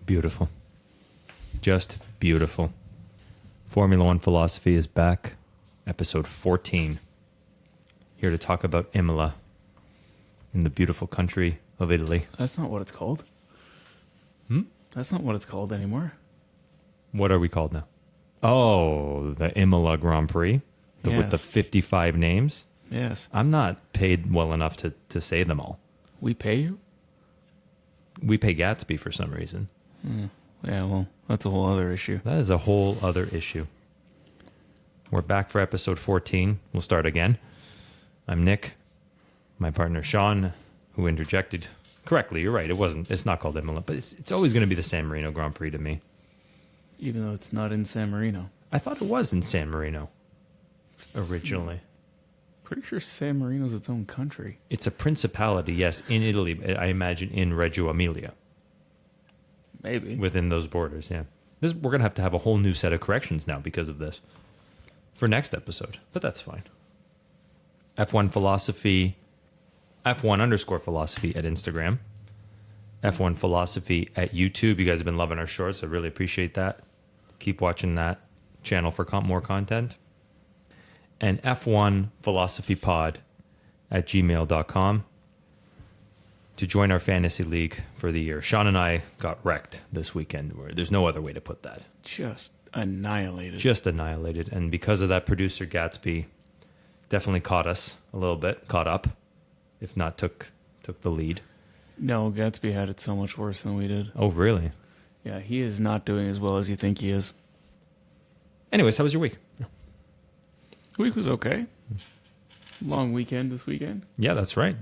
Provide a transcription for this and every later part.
Beautiful. Just beautiful. Formula One Philosophy is back. Episode 14. Here to talk about Imola in the beautiful country of Italy. That's not what it's called. That's not what it's called anymore. What are we called now? Oh, the Imola Grand Prix with the 55 names. Yes. I'm not paid well enough to say them all. We pay you? We pay Gatsby for some reason. Yeah, well, that's a whole other issue. That is a whole other issue. We're back for episode 14. We'll start again. I'm Nick. My partner Sean, who interjected correctly. You're right. It's not called Imola, but it's always going to be the San Marino Grand Prix to me. Even though it's not in San Marino. I thought it was in San Marino originally. Pretty sure San Marino's its own country. It's a principality, yes, in Italy. I imagine in Reggio Emilia. Maybe. Within those borders, yeah. We're going to have a whole new set of corrections now because of this for next episode, but that's fine. F1 Philosophy, F1_Philosophy at Instagram, F1 Philosophy at YouTube. You guys have been loving our shorts. I really appreciate that. Keep watching that channel for more content. And F1 Philosophy Pod at gmail.com to join our fantasy league for the year. Sean and I got wrecked this weekend. There's no other way to put that. Just annihilated. Just annihilated. And because of that, producer Gatsby definitely caught us a little bit, caught up, if not took the lead. No, Gatsby had it so much worse than we did. Oh, really? Yeah, he is not doing as well as you think he is. Anyways, how was your week? Week was okay. Long weekend this weekend. Yeah, that's right.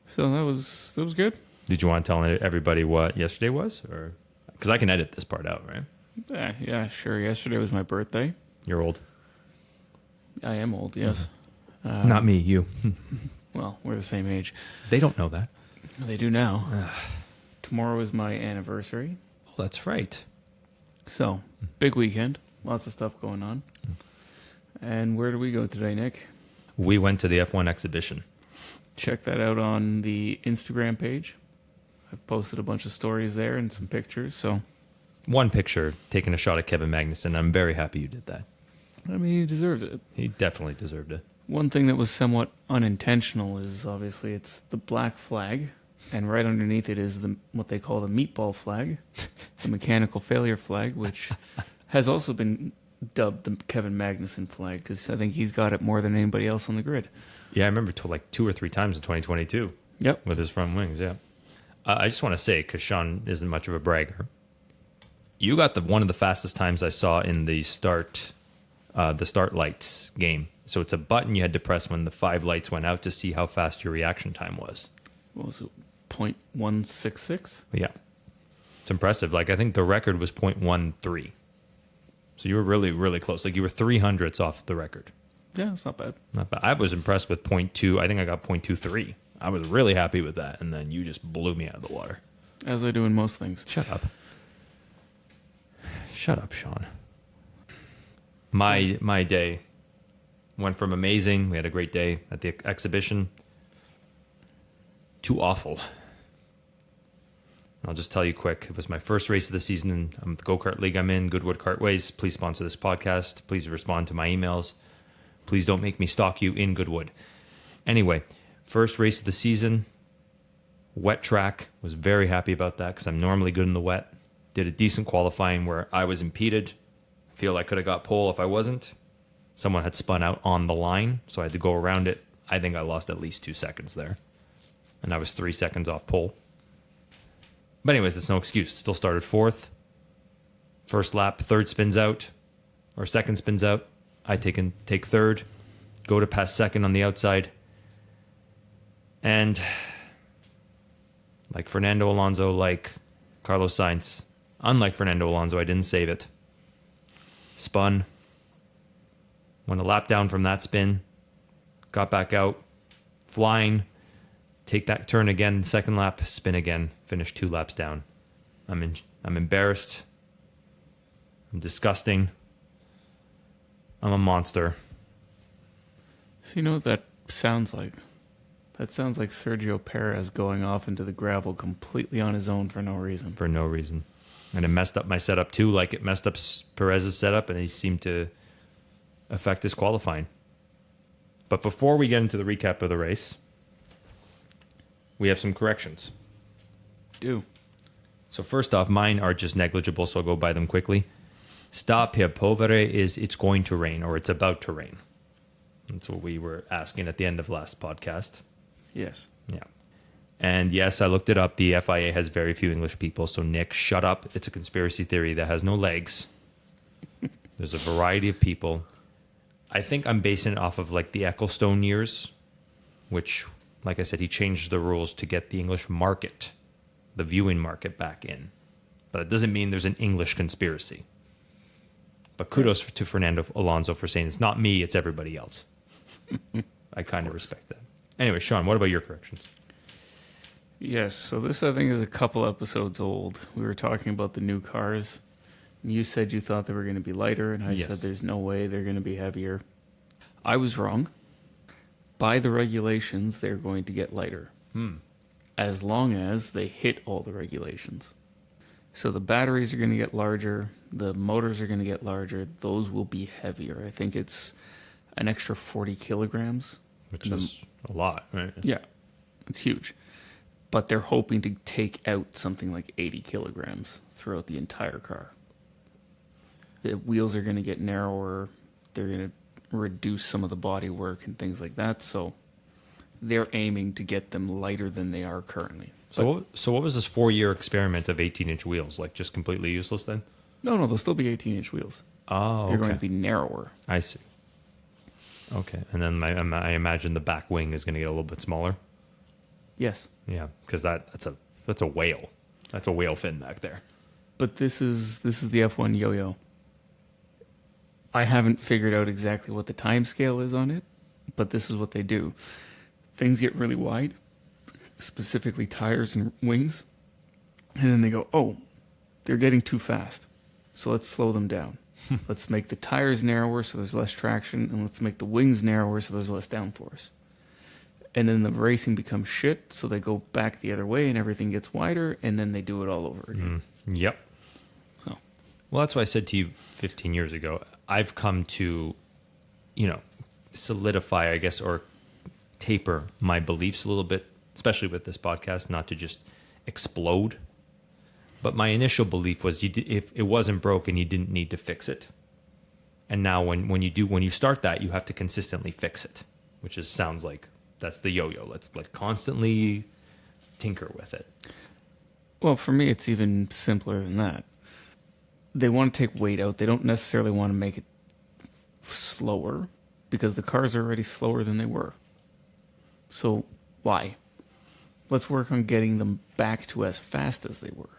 So that was good. Did you want to tell everybody what yesterday was? Or because I can edit this part out, right? Yeah, sure. Yesterday was my birthday. You're old. I am old, yes. Not me, you. Well, we're the same age. They don't know that. They do now. Tomorrow is my anniversary. Oh, that's right. So, big weekend. Lots of stuff going on. And where do we go today, Nick? We went to the F1 exhibition. Check that out on the Instagram page. I've posted a bunch of stories there and some pictures. So, one picture taking a shot at Kevin Magnussen. I'm very happy you did that. I mean, he deserved it. He definitely deserved it. One thing that was somewhat unintentional is obviously it's the black flag, and right underneath it is what they call the meatball flag, the mechanical failure flag, which has also been dubbed the Kevin Magnussen flag because I think he's got it more than anybody else on the grid. Yeah, I remember like 2 or 3 times in 2022. Yep. With his front wings, yeah. I just want to say, because Sean isn't much of a bragger, you got one of the fastest times I saw in the start lights game. So it's a button you had to press when the 5 lights went out to see how fast your reaction time was. What was it, 0.166? Yeah. It's impressive. Like, I think the record was 0.13. So you were really, really close. Like, you were 300ths off the record. Yeah, it's not bad. Not bad. I was impressed with 0.2. I think I got 0.23. I was really happy with that. And then you just blew me out of the water. As I do in most things. Shut up. Shut up, Sean. My day went from amazing, we had a great day at the exhibition, to awful. I'll just tell you quick. It was my first race of the season in the go-kart league I'm in, Goodwood Kartways. Please sponsor this podcast. Please respond to my emails. Please don't make me stalk you in Goodwood. Anyway, first race of the season, wet track. Was very happy about that because I'm normally good in the wet. Did a decent qualifying where I was impeded. Feel I could have got pole if I wasn't. Someone had spun out on the line, so I had to go around it. I think I lost at least 2 seconds there. And I was 3 seconds off pole. But anyways, that's no excuse. Still started 4th. First lap, 3rd spins out. Or 2nd spins out. I take 3rd. Go to pass 2nd on the outside. And like Fernando Alonso, like Carlos Sainz, unlike Fernando Alonso, I didn't save it. Spun. Went a lap down from that spin. Got back out. Flying. Take that turn again. Second lap. Spin again. Finish 2 laps down. I'm embarrassed. I'm disgusting. I'm a monster. So you know what that sounds like? That sounds like Sergio Perez going off into the gravel completely on his own for no reason. For no reason. And it messed up my setup too, like it messed up Perez's setup, and he seemed to affect his qualifying. But before we get into the recap of the race, we have some corrections. Do. So first off, mine are just negligible, so I'll go by them quickly. Sta per povere is it's going to rain, or it's about to rain. That's what we were asking at the end of last podcast. Yes. Yeah. And yes, I looked it up. The FIA has very few English people, so Nick, shut up. It's a conspiracy theory that has no legs. There's a variety of people. I think I'm basing it off of like the Ecclestone years, which, like I said, he changed the rules to get the English market, the viewing market, back in. But it doesn't mean there's an English conspiracy. But kudos to Fernando Alonso for saying it's not me, it's everybody else. I kind of respect that. Anyway, Sean, what about your corrections? Yes, so this I think is a couple episodes old. We were talking about the new cars. You said you thought they were going to be lighter, and I Yes. said there's no way they're going to be heavier. I was wrong. By the regulations, they're going to get lighter. As long as they hit all the regulations. So the batteries are going to get larger, the motors are going to get larger, those will be heavier. I think it's an extra 40 kilograms. Which is a lot, right? Yeah, it's huge. But they're hoping to take out something like 80 kilograms throughout the entire car. The wheels are going to get narrower. They're going to reduce some of the body work and things like that. So they're aiming to get them lighter than they are currently. So what was this 4-year experiment of 18-inch wheels? Like just completely useless then? No, they'll still be 18-inch wheels. Oh, They're okay. going to be narrower. I see. Okay, and then I imagine the back wing is going to get a little bit smaller. Yes. Yeah, because that's a whale. That's a whale fin back there. But this is the F1 yo-yo. I haven't figured out exactly what the time scale is on it, but this is what they do. Things get really wide, specifically tires and wings, and then they go, oh, they're getting too fast, so let's slow them down. Let's make the tires narrower so there's less traction, and let's make the wings narrower so there's less downforce. And then the racing becomes shit, so they go back the other way and everything gets wider, and then they do it all over again. Yep. So, Well, that's why I said to you 15 years ago, I've come to, solidify, I guess, or taper my beliefs a little bit, especially with this podcast, not to just explode. But my initial belief was if it wasn't broken, you didn't need to fix it. And now when you start that, you have to consistently fix it, which sounds like that's the yo-yo. Let's constantly tinker with it. well, for me, it's even simpler than that. They want to take weight out. They don't necessarily want to make it slower because the cars are already slower than they were. So why? Let's work on getting them back to as fast as they were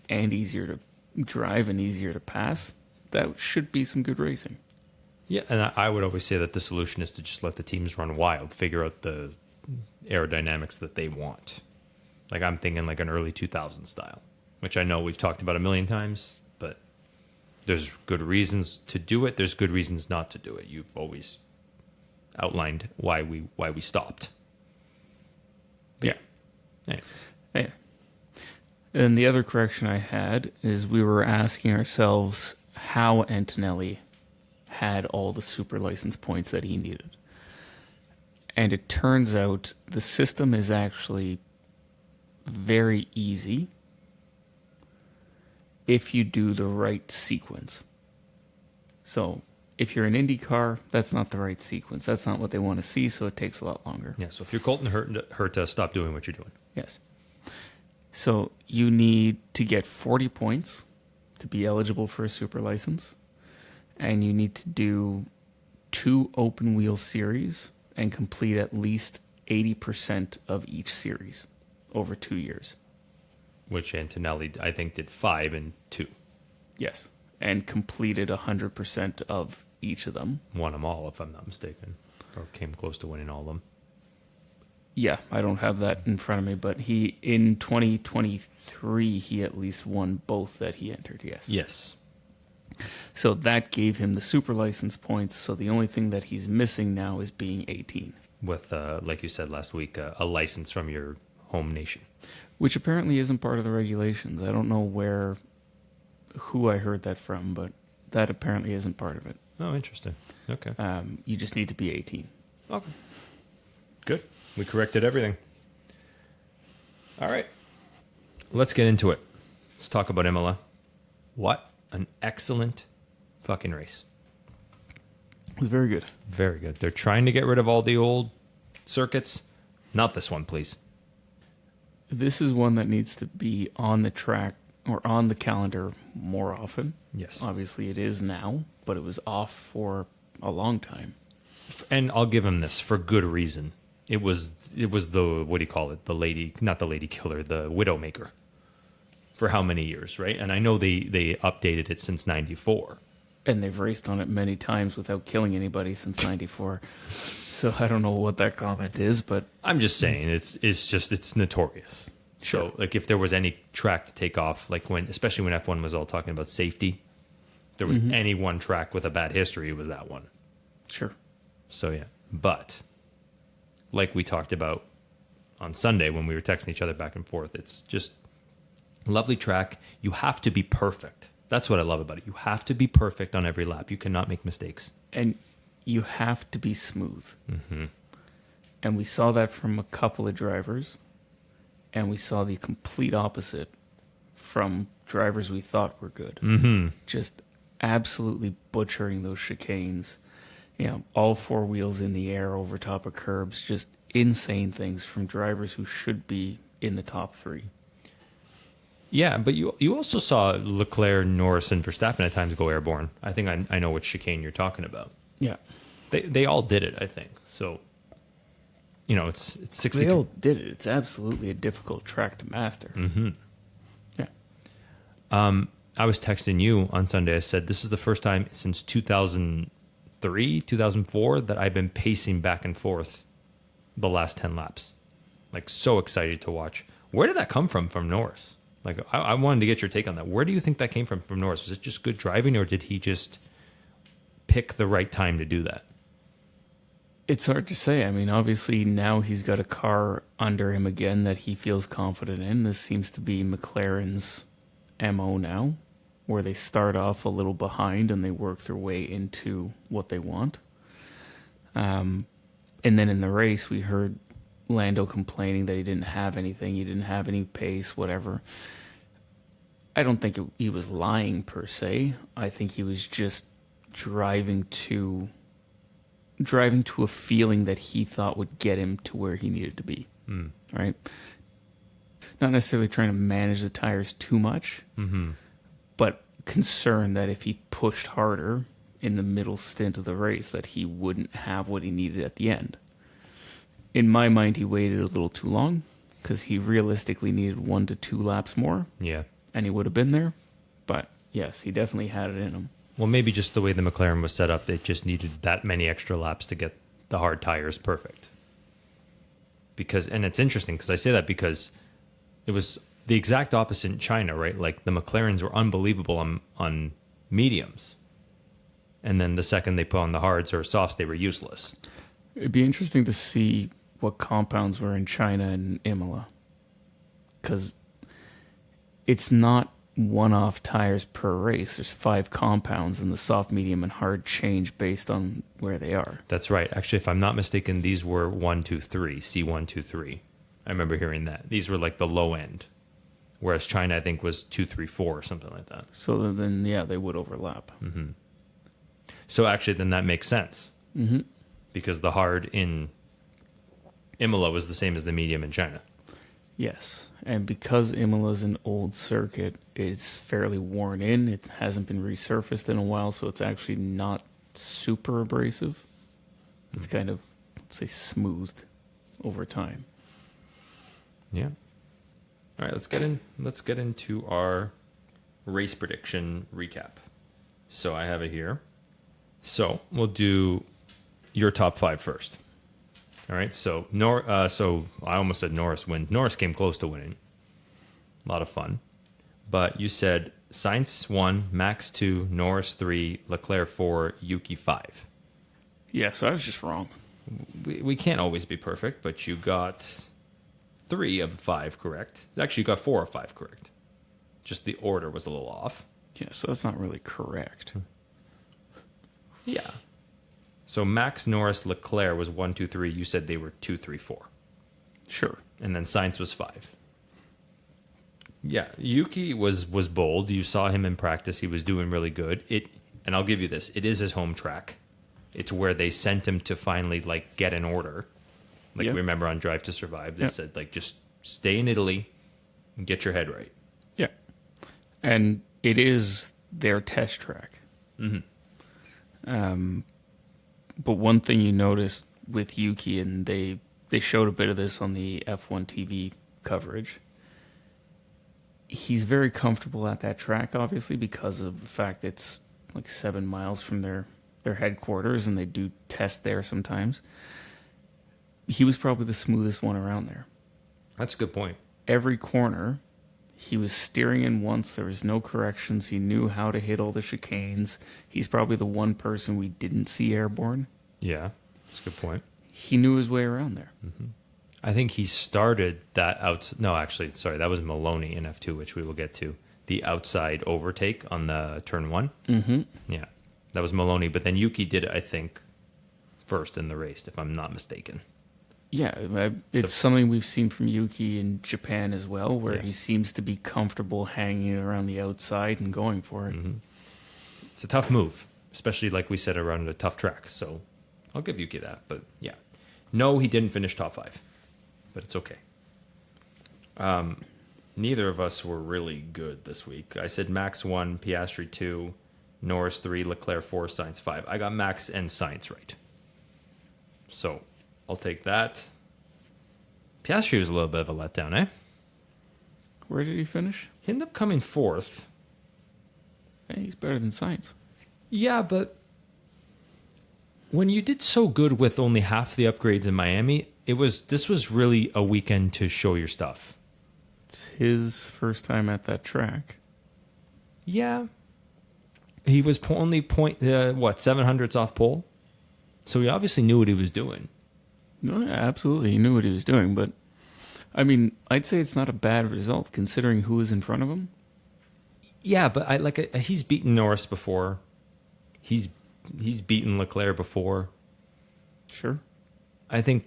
and easier to drive and easier to pass. That should be some good racing. Yeah, and I would always say that the solution is to just let the teams run wild, figure out the aerodynamics that they want. Like I'm thinking like an early 2000s style, which I know we've talked about a million times, but there's good reasons to do it. There's good reasons not to do it. You've always outlined why we stopped. Yeah. Anyway. Yeah. And the other correction I had is we were asking ourselves how Antonelli had all the super license points that he needed. And it turns out the system is actually very easy if you do the right sequence. So if you're an Indy car, that's not the right sequence. That's not what they want to see, so it takes a lot longer. Yeah, so if you're Colton Herta, stop doing what you're doing. Yes. So you need to get 40 points to be eligible for a super license. And you need to do 2 open wheel series and complete at least 80% of each series over 2 years. Which Antonelli, I think, did 5 and 2. Yes. And completed 100% of each of them. Won them all, if I'm not mistaken. Or came close to winning all of them. Yeah, I don't have that in front of me, but he, in 2023, he at least won both that he entered, yes. Yes. So that gave him the super license points, so the only thing that he's missing now is being 18. With, like you said last week, a license from your home nation. which apparently isn't part of the regulations. I don't know who I heard that from, but that apparently isn't part of it. Oh, interesting. Okay. You just need to be 18. Okay. Good. We corrected everything. All right. Let's get into it. Let's talk about Imola. What an excellent fucking race. It was very good. Very good. They're trying to get rid of all the old circuits. Not this one, please. This is one that needs to be on the track or on the calendar more often. Yes. Obviously it is now, but it was off for a long time. And I'll give him this for good reason. It was the, what do you call it? The lady, not the lady killer, the Widowmaker. For how many years, right? And I know they updated it since 94. And they've raced on it many times without killing anybody since 94. So I don't know what that comment is, but I'm just saying it's notorious. Sure. So like if there was any track to take off, like especially when F1 was all talking about safety, if there was any one track with a bad history, it was that one. sure. So yeah. But like we talked about on Sunday when we were texting each other back and forth, it's just lovely track. You have to be perfect. That's what I love about it. You have to be perfect on every lap. You cannot make mistakes. And you have to be smooth. Mm-hmm. And we saw that from a couple of drivers. And we saw the complete opposite from drivers we thought were good. Mm-hmm. Just absolutely butchering those chicanes. You know, all four wheels in the air over top of curbs. Just insane things from drivers who should be in the top three. Yeah, but you also saw Leclerc, Norris, and Verstappen at times go airborne. I think I know which chicane you're talking about. Yeah. They all did it, I think. So, you know, it's 60. They all did it. It's absolutely a difficult track to master. Mm-hmm. Yeah. I was texting you on Sunday. I said, this is the first time since 2003, 2004 that I've been pacing back and forth the last 10 laps. Like, so excited to watch. Where did that come from Norris? Like, I wanted to get your take on that. Where do you think that came from Norris? Was it just good driving, or did he just pick the right time to do that? It's hard to say. I mean, obviously now he's got a car under him again that he feels confident in. This seems to be McLaren's MO now, where they start off a little behind and they work their way into what they want. And then in the race, we heard Lando complaining that he didn't have anything, he didn't have any pace, whatever. I don't think he was lying per se. I think he was just driving to a feeling that he thought would get him to where he needed to be. Right? Not necessarily trying to manage the tires too much, but concerned that if he pushed harder in the middle stint of the race, that he wouldn't have what he needed at the end. In my mind, he waited a little too long because he realistically needed 1 to 2 laps more. Yeah. And he would have been there. But yes, he definitely had it in him. Well, maybe just the way the McLaren was set up, it just needed that many extra laps to get the hard tires perfect. And it's interesting because I say that because it was the exact opposite in China, right? Like the McLarens were unbelievable on mediums. And then the second they put on the hards or softs, they were useless. It'd be interesting to see what compounds were in China and Imola. Because it's not one-off tires per race. There's 5 compounds, and the soft, medium, and hard change based on where they are. That's right. Actually, if I'm not mistaken, these were 1, 2, 3, C1, 2, 3. I remember hearing that. These were like the low end. Whereas China, I think, was 2, 3, 4 or something like that. So then, yeah, they would overlap. Mm-hmm. So actually, then that makes sense. Mm-hmm. Because the hard in Imola was the same as the medium in China. Yes, and because Imola's an old circuit, it's fairly worn in. It hasn't been resurfaced in a while, so it's actually not super abrasive. It's kind of, let's say, smoothed over time. Yeah. All right, let's get into our race prediction recap. So I have it here. So we'll do your top 5 first. All right, so so I almost said Norris win. Norris came close to winning. A lot of fun. But you said Sainz 1, Max 2, Norris 3, Leclerc 4, Yuki 5. Yeah, so I was just wrong. We can't always be perfect, but you got 3 of 5 correct. Actually, you got 4 of 5 correct. Just the order was a little off. Yeah, so that's not really correct. Yeah. So Max, Norris, Leclerc was 1, 2, 3. You said they were 2, 3, 4. Sure. And then Sainz was 5. Yeah, Yuki was bold. You saw him in practice. He was doing really good. And I'll give you this. It is his home track. It's where they sent him to finally like get in order. Like remember on Drive to Survive, they said like just stay in Italy and get your head right. Yeah. And it is their test track. Mm-hmm. But one thing you noticed with Yuki, and they showed a bit of this on the F1 TV coverage, he's very comfortable at that track, obviously, because of the fact that it's like 7 miles from their headquarters, and they do test there sometimes. He was probably the smoothest one around there. That's a good point. Every corner, he was steering in once. There was no corrections. He knew how to hit all the chicanes. He's probably the one person we didn't see airborne. Yeah, that's a good point. He knew his way around there. Mm-hmm. I think he started that out. No, actually, sorry, that was Maloney in F2, which we will get to. The outside overtake on the turn 1. Mm-hmm. Yeah, that was Maloney. But then Yuki did it, I think, first in the race, if I'm not mistaken. Yeah, it's something we've seen from Yuki in Japan as well, where he seems to be comfortable hanging around the outside and going for it. Mm-hmm. It's a tough move, especially like we said around a tough track. So I'll give Yuki that. But yeah, no, he didn't finish top 5, but it's okay. Neither of us were really good this week. I said Max 1, Piastri 2, Norris 3, Leclerc 4, Sainz 5. I got Max and Sainz right. So I'll take that. Piastri was a little bit of a letdown, eh? Where did he finish? He ended up coming 4th. Hey, he's better than Sainz. Yeah, but when you did so good with only half the upgrades in Miami, this was really a weekend to show your stuff. It's his first time at that track. Yeah. He was only 700ths off pole? So he obviously knew what he was doing. No, yeah, absolutely. He knew what he was doing, but I mean, I'd say it's not a bad result considering who was in front of him. Yeah, but he's beaten Norris before. He's beaten Leclerc before. Sure. I think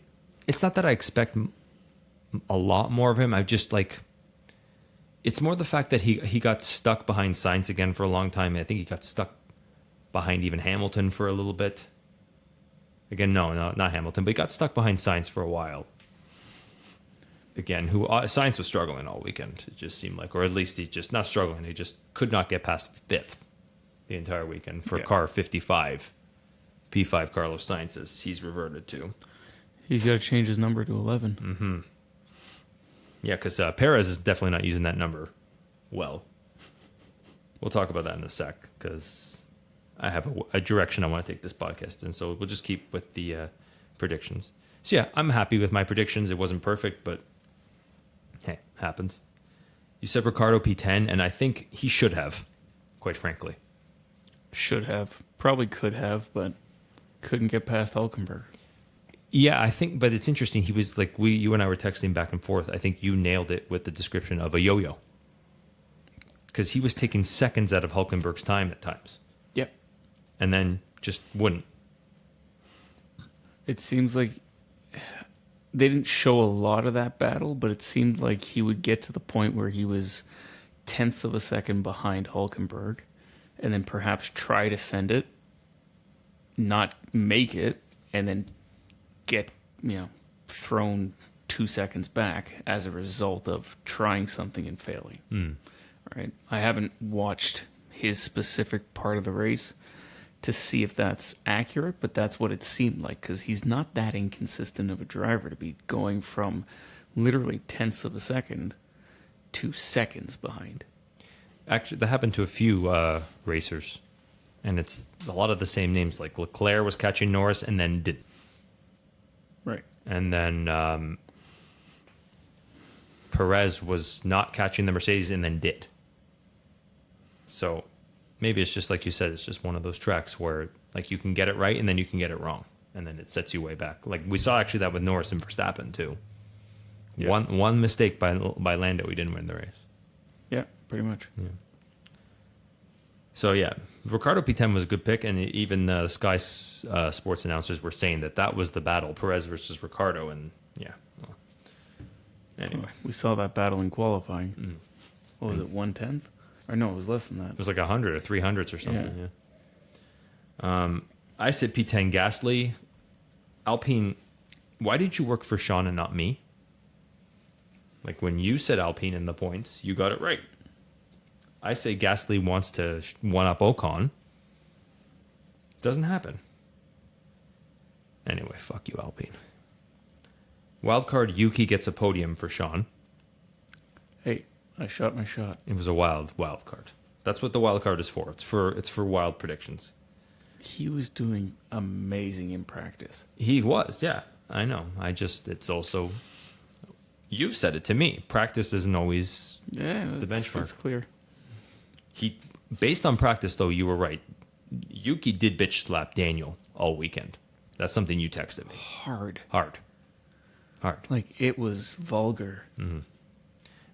it's not that I expect a lot more of him. I just it's more the fact that he got stuck behind Sainz again for a long time. I think he got stuck behind even Hamilton for a little bit. Again, no, not Hamilton, but he got stuck behind Sainz for a while. Again, Sainz was struggling all weekend, it just seemed like. Or at least he's just not struggling. He just could not get past 5th the entire weekend for car 55. P5 Carlos Sainz, he's reverted to. He's got to change his number to 11. Mm-hmm. Yeah, because Perez is definitely not using that number well. We'll talk about that in a sec, because I have a direction I want to take this podcast in, so we'll just keep with the predictions. So yeah, I'm happy with my predictions. It wasn't perfect, but hey, happens. You said Ricardo P10, and I think he should have, quite frankly. Should have. Probably could have, but couldn't get past Hülkenberg. Yeah, I think, but it's interesting. He was like, you and I were texting back and forth. I think you nailed it with the description of a yo-yo. Because he was taking seconds out of Hülkenberg's time at times. Yep. And then just wouldn't. It seems like they didn't show a lot of that battle, but it seemed like he would get to the point where he was tenths of a second behind Hülkenberg and then perhaps try to send it, not make it, and then get, thrown 2 seconds back as a result of trying something and failing. Right? I haven't watched his specific part of the race to see if that's accurate, but that's what it seemed like, because he's not that inconsistent of a driver to be going from literally tenths of a second to seconds behind. Actually, that happened to a few racers, and it's a lot of the same names. Like Leclerc was catching Norris and then didn't. Right. And then Perez was not catching the Mercedes and then did. So maybe it's just like you said, it's just one of those tracks where like you can get it right and then you can get it wrong, and then it sets you way back. Like we saw actually that with Norris and Verstappen too, Yeah. One mistake by Lando, he didn't win the race. Yeah, pretty much. Yeah. So yeah, Ricardo P10 was a good pick, and even the Sky Sports announcers were saying that was the battle, Perez versus Ricardo, and yeah. Well, anyway, We saw that battle in qualifying. What was it, 1/10? Or no, it was less than that. it was like 100 or 300s or something. Yeah. I said P10 Gasly, Alpine. Why did you work for Sean and not me? Like when you said Alpine in the points, you got it right. I say Gasly wants to one-up Ocon. Doesn't happen. Anyway, fuck you, Alpine. Wildcard Yuki gets a podium for Sean. Hey, I shot my shot. It was a wild card. That's what the wild card is for. It's for wild predictions. He was doing amazing in practice. He was, yeah. I know. It's also, you've said it to me. Practice isn't always the benchmark. That's clear. Based on practice, though, you were right. Yuki did bitch slap Daniel all weekend. That's something you texted me. Hard. Like, it was vulgar. Mm-hmm.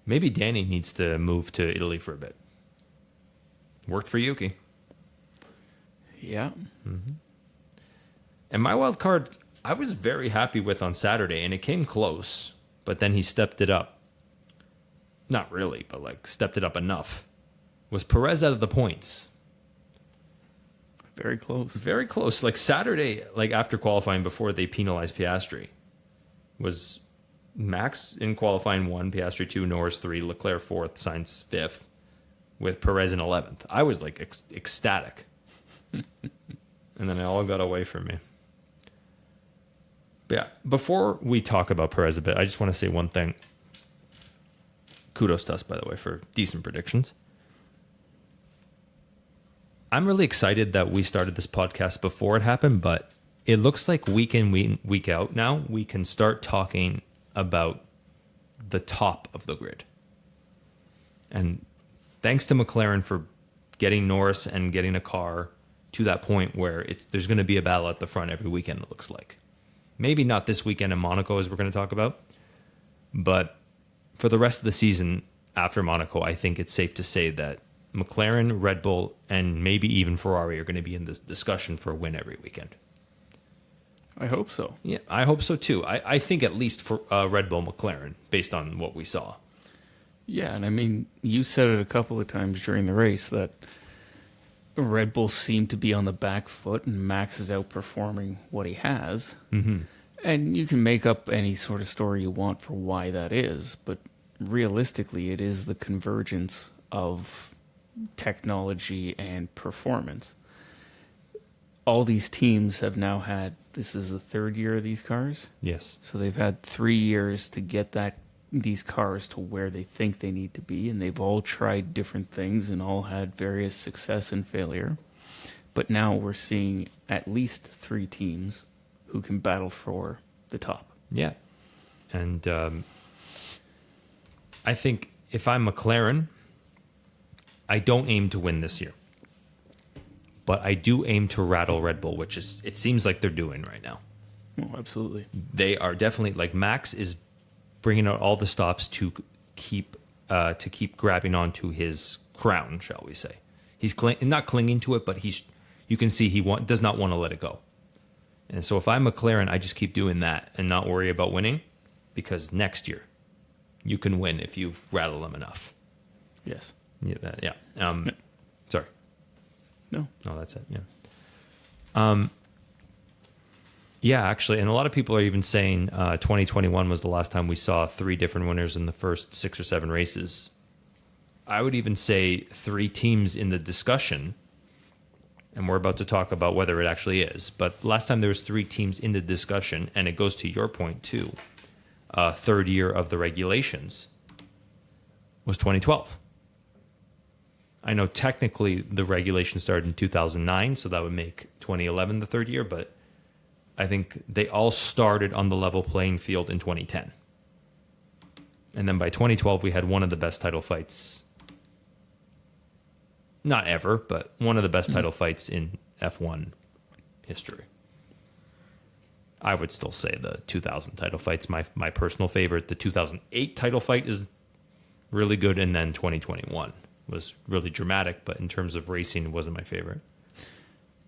Maybe Danny needs to move to Italy for a bit. Worked for Yuki. Yeah. Mm-hmm. And my wild card, I was very happy with on Saturday, and it came close, but then he stepped it up. Not really, but like stepped it up enough. Was Perez out of the points? Very close. Very close. Like Saturday, like after qualifying, before they penalized Piastri, was Max in qualifying 1, Piastri 2, Norris 3, Leclerc 4th, Sainz 5th, with Perez in 11th. I was like ecstatic. And then it all got away from me. But yeah, before we talk about Perez a bit, I just want to say one thing. Kudos to us, by the way, for decent predictions. I'm really excited that we started this podcast before it happened, but it looks like week in, week out now, we can start talking about the top of the grid. And thanks to McLaren for getting Norris and getting a car to that point where there's going to be a battle at the front every weekend, it looks like. Maybe not this weekend in Monaco, as we're going to talk about, but for the rest of the season after Monaco, I think it's safe to say that McLaren, Red Bull, and maybe even Ferrari are going to be in this discussion for a win every weekend. I hope so. Yeah, I hope so too. I think at least for Red Bull, McLaren, based on what we saw. Yeah, and I mean, you said it a couple of times during the race that Red Bull seemed to be on the back foot and Max is outperforming what he has. Mm-hmm. And you can make up any sort of story you want for why that is, but realistically, it is the convergence of technology and performance. All these teams have now had, this is the third year of these cars. Yes. So they've had 3 years to get these cars to where they think they need to be, and they've all tried different things and all had various success and failure. But now we're seeing at least 3 teams who can battle for the top. Yeah. And I think if I'm McLaren, I don't aim to win this year. But I do aim to rattle Red Bull, which is it seems like they're doing right now. Oh, absolutely. They are definitely, like, Max is bringing out all the stops to keep grabbing onto his crown, shall we say. He's not clinging to it, but you can see he does not want to let it go. And so if I'm McLaren, I just keep doing that and not worry about winning, because next year you can win if you've rattled them enough. Yes. Yeah. Sorry. No, that's it. Yeah. Yeah, actually, and a lot of people are even saying 2021 was the last time we saw 3 different winners in the first 6 or 7 races. I would even say 3 teams in the discussion, and we're about to talk about whether it actually is. But last time there was 3 teams in the discussion, and it goes to your point too. Third year of the regulations was 2012. I know technically the regulation started in 2009, so that would make 2011 the third year, but I think they all started on the level playing field in 2010. And then by 2012, we had one of the best title fights. Not ever, but one of the best title fights in F1 history. I would still say the 2000 title fight's my personal favorite. The 2008 title fight is really good, and then 2021 was really dramatic, but in terms of racing, it wasn't my favorite.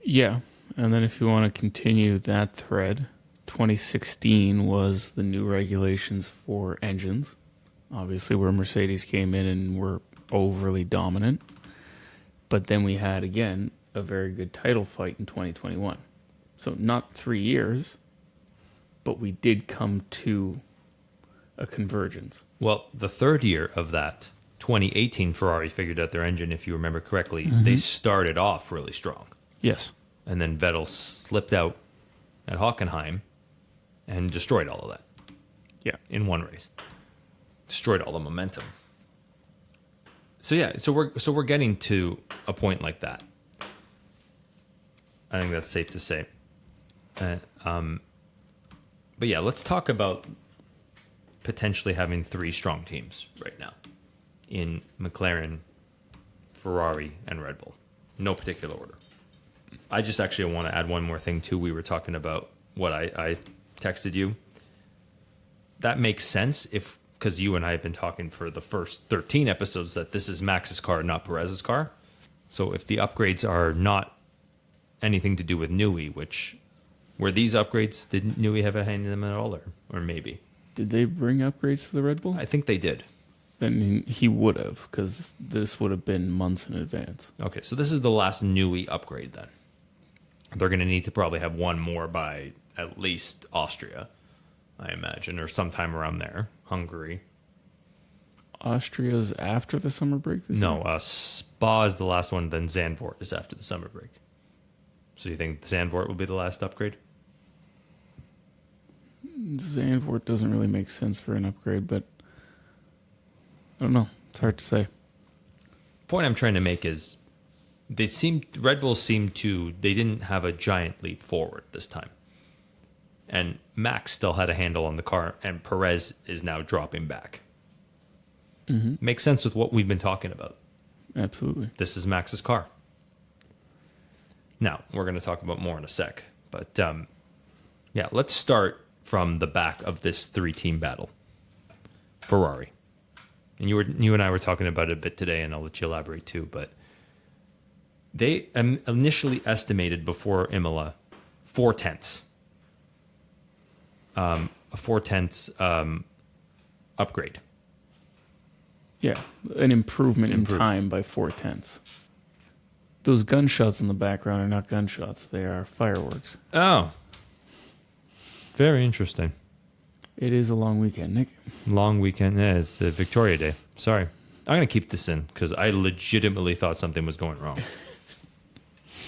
Yeah, and then if you want to continue that thread, 2016 was the new regulations for engines. Obviously, where Mercedes came in and were overly dominant. But then we had, again, a very good title fight in 2021. So not 3 years, but we did come to a convergence. Well, the third year of that, 2018, Ferrari figured out their engine, if you remember correctly. They started off really strong. Yes. And then Vettel slipped out at Hockenheim and destroyed all of that. Yeah. In one race. Destroyed all the momentum. So yeah, so we're getting to a point like that. I think that's safe to say. But yeah, let's talk about potentially having 3 strong teams right now in McLaren, Ferrari, and Red Bull. No particular order. I just actually want to add one more thing too. We were talking about what I texted you. That makes sense because you and I have been talking for the first 13 episodes that this is Max's car, not Perez's car. So if the upgrades are not anything to do with Newey, which were these upgrades, did Newey have a hand in them at all, or maybe? Did they bring upgrades to the Red Bull? I think they did. Then he would have, because this would have been months in advance. Okay, so this is the last Newey upgrade then. They're going to need to probably have one more by at least Austria, I imagine, or sometime around there. Hungary. Austria's after the summer break this year? No, Spa is the last one, then Zandvoort is after the summer break. So you think Zandvoort will be the last upgrade? Zandvoort doesn't really make sense for an upgrade, but I don't know. It's hard to say. Point I'm trying to make is Red Bull they didn't have a giant leap forward this time. And Max still had a handle on the car, and Perez is now dropping back. Mm-hmm. Makes sense with what we've been talking about. Absolutely. This is Max's car. Now, we're going to talk about more in a sec. But, yeah, let's start from the back of this 3-team battle. Ferrari. And you and I were talking about it a bit today, and I'll let you elaborate too. But they initially estimated before Imola 4/10. A 4/10 upgrade. Yeah, an improvement in time by 4/10. Those gunshots in the background are not gunshots. They are fireworks. Oh. Very interesting. It is a long weekend, Nick. Long weekend. Yeah, it's Victoria Day. Sorry. I'm going to keep this in because I legitimately thought something was going wrong.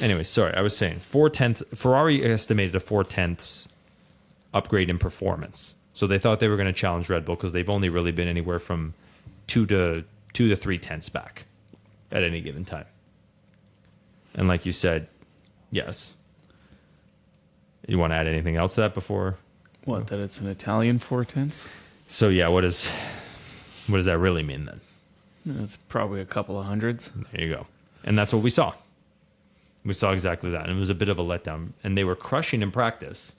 Anyway, sorry. I was saying 4/10. Ferrari estimated a 4/10 upgrade in performance. So they thought they were going to challenge Red Bull because they've only really been anywhere from 2 to 3/10 back at any given time. And like you said, yes. You want to add anything else to that before? What, that it's an Italian 4/10? So yeah, what does that really mean then? It's probably a couple of hundreds. There you go. And that's what we saw. We saw exactly that. And it was a bit of a letdown. And they were crushing in practice,